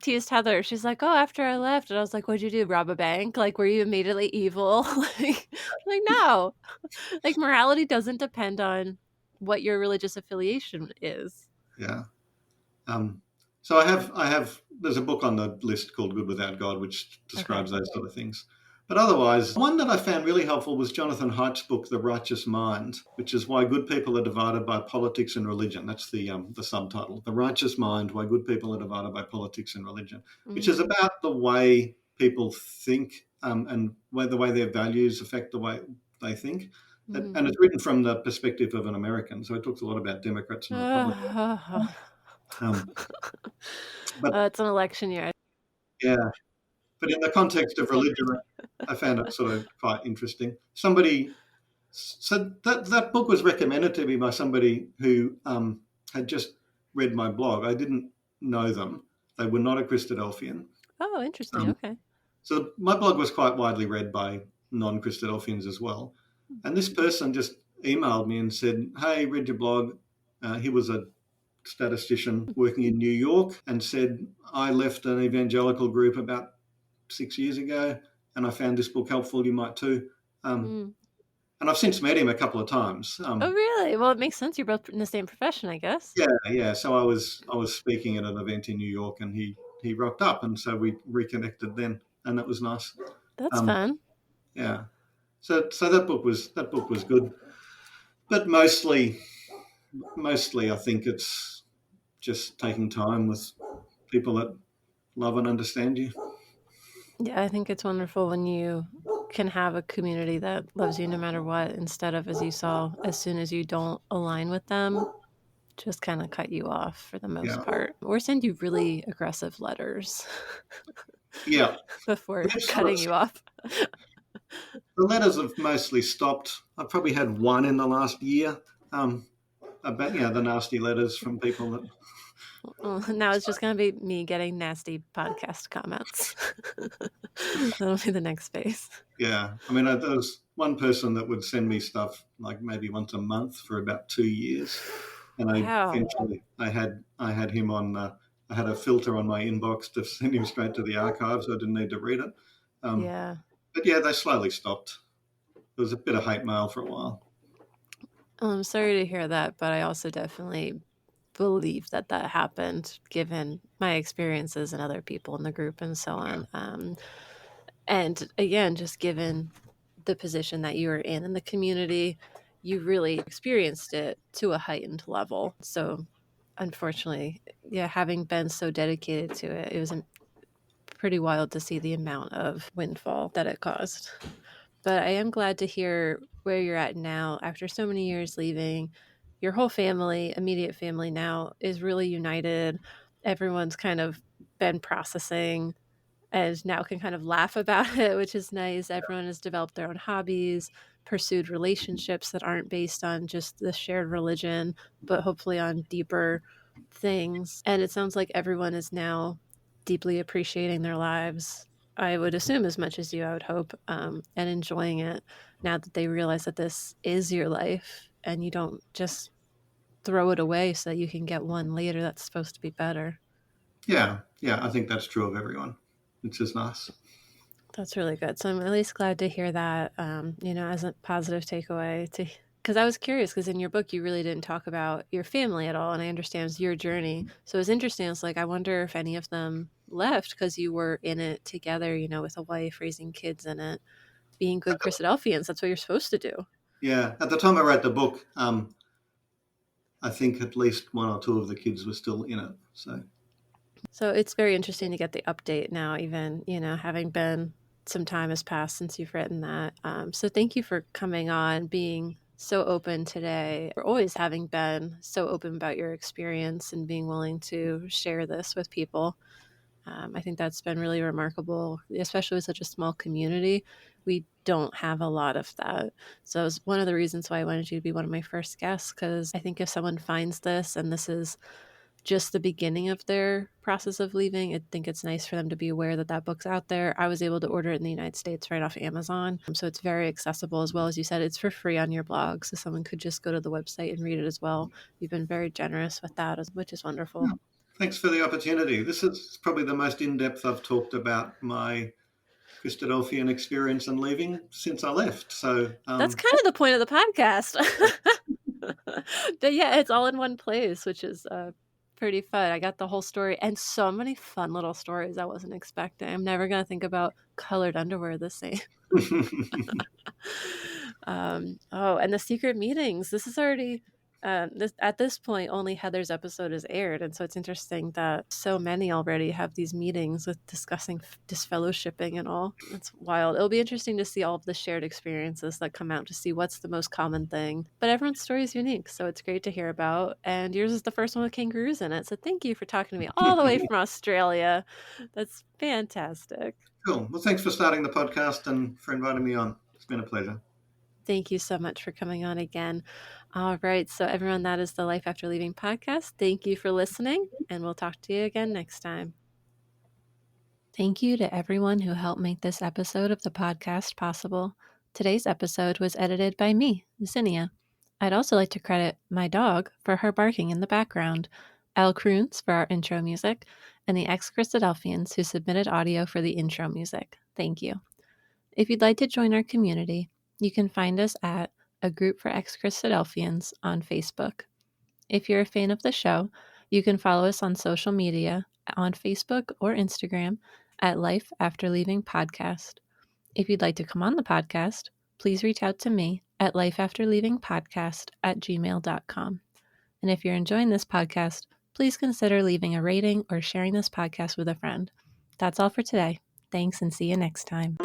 teased Heather. She's like, "Oh, after I left," and I was like, "What'd you do? Rob a bank? Like, were you immediately evil?" like no. Like morality doesn't depend on what your religious affiliation is. Yeah. So I have. There's a book on the list called Good Without God, which describes those sort of things. But otherwise, one that I found really helpful was Jonathan Haidt's book, The Righteous Mind, which is Why Good People Are Divided by Politics and Religion. That's the subtitle. The Righteous Mind, Why Good People Are Divided by Politics and Religion, which is about the way people think and the way their values affect the way they think. And it's written from the perspective of an American, so it talks a lot about Democrats and Republicans. But it's an election year. Yeah. But in the context of religion, I found it sort of quite interesting. Somebody said that book was recommended to me by somebody who had just read my blog. I didn't know them. They were not a Christadelphian. Oh, interesting. Okay. So my blog was quite widely read by non-Christadelphians as well. And this person just emailed me and said, "Hey, read your blog." He was a statistician working in New York and said, "I left an evangelical group about 6 years ago, and I found this book helpful. You might too." And I've since met him a couple of times. Oh, really? Well, it makes sense. You're both in the same profession, I guess. Yeah. So I was speaking at an event in New York, and he rocked up, and so we reconnected then, and that was nice. That's fun. Yeah. So that book was good. But mostly, I think it's just taking time with people that love and understand you. Yeah, I think it's wonderful when you can have a community that loves you no matter what, instead of, as you saw, as soon as you don't align with them, just kind of cut you off for the most Yeah. part, or send you really aggressive letters Yeah. before They've sort of, cutting you off. the letters have mostly stopped. I've probably had one in the last year about, the nasty letters from people that. Well, now it's just going to be me getting nasty podcast comments. That'll be the next phase. Yeah. I mean, there was one person that would send me stuff like maybe once a month for about 2 years. And Wow. I had him on. I had a filter on my inbox to send him straight to the archives. So I didn't need to read it. Yeah. But yeah, they slowly stopped. There was a bit of hate mail for a while. I'm sorry to hear that, but I also definitely believe that happened given my experiences and other people in the group and so on. And again, just given the position that you were in the community, you really experienced it to a heightened level. So unfortunately, having been so dedicated to it, it was pretty wild to see the amount of windfall that it caused. But I am glad to hear where you're at now after so many years leaving. Your whole family, immediate family now, is really united. Everyone's kind of been processing and now can kind of laugh about it, which is nice. Everyone has developed their own hobbies, pursued relationships that aren't based on just the shared religion, but hopefully on deeper things. And it sounds like everyone is now deeply appreciating their lives. I would assume as much as you, I would hope, and enjoying it now that they realize that this is your life and you don't just throw it away so that you can get one later that's supposed to be better. Yeah, I think that's true of everyone, which is nice. That's really good. So I'm at least glad to hear that, as a positive takeaway. Because I was curious, because in your book you really didn't talk about your family at all, and I understand it's your journey. So it's interesting. It's like I wonder if any of them left because you were in it together, with a wife, raising kids in it, being good Christadelphians. That's what you're supposed to do. Yeah, at the time I wrote the book, I think at least one or two of the kids were still in it. So it's very interesting to get the update now, even, having been some time has passed since you've written that. So thank you for coming on, being so open today, for always having been so open about your experience and being willing to share this with people. I think that's been really remarkable, especially with such a small community. We don't have a lot of that. So it's one of the reasons why I wanted you to be one of my first guests, because I think if someone finds this and this is just the beginning of their process of leaving, I think it's nice for them to be aware that book's out there. I was able to order it in the United States right off Amazon. So it's very accessible, as well as you said, it's for free on your blog. So someone could just go to the website and read it as well. You've been very generous with that, which is wonderful. Yeah. Thanks for the opportunity. This is probably the most in-depth I've talked about my Christadelphian experience and leaving since I left. So that's kind of the point of the podcast. But yeah, it's all in one place, which is pretty fun. I got the whole story and so many fun little stories I wasn't expecting. I'm never going to think about colored underwear the same. And the secret meetings. This is already at this point only Heather's episode is aired, and so it's interesting that so many already have these meetings with discussing disfellowshipping and all. It's wild. It'll be interesting to see all of the shared experiences that come out, to see what's the most common thing. But everyone's story is unique, so it's great to hear about. And yours is the first one with kangaroos in it, so thank you for talking to me all the way from Australia. That's fantastic. Cool. Well, thanks for starting the podcast and for inviting me on. It's been a pleasure. Thank you so much for coming on again. All right. So everyone, that is the Life After Leaving podcast. Thank you for listening, and we'll talk to you again next time. Thank you to everyone who helped make this episode of the podcast possible. Today's episode was edited by me, Zinnia. I'd also like to credit my dog for her barking in the background, Al Croons for our intro music, and the ex-Christadelphians who submitted audio for the intro music. Thank you. If you'd like to join our community, you can find us at A Group for Ex-Christadelphians on Facebook. If you're a fan of the show, you can follow us on social media on Facebook or Instagram at LifeAfterLeavingPodcast. If you'd like to come on the podcast, please reach out to me at lifeafterleavingpodcast@gmail.com. And if you're enjoying this podcast, please consider leaving a rating or sharing this podcast with a friend. That's all for today. Thanks and see you next time.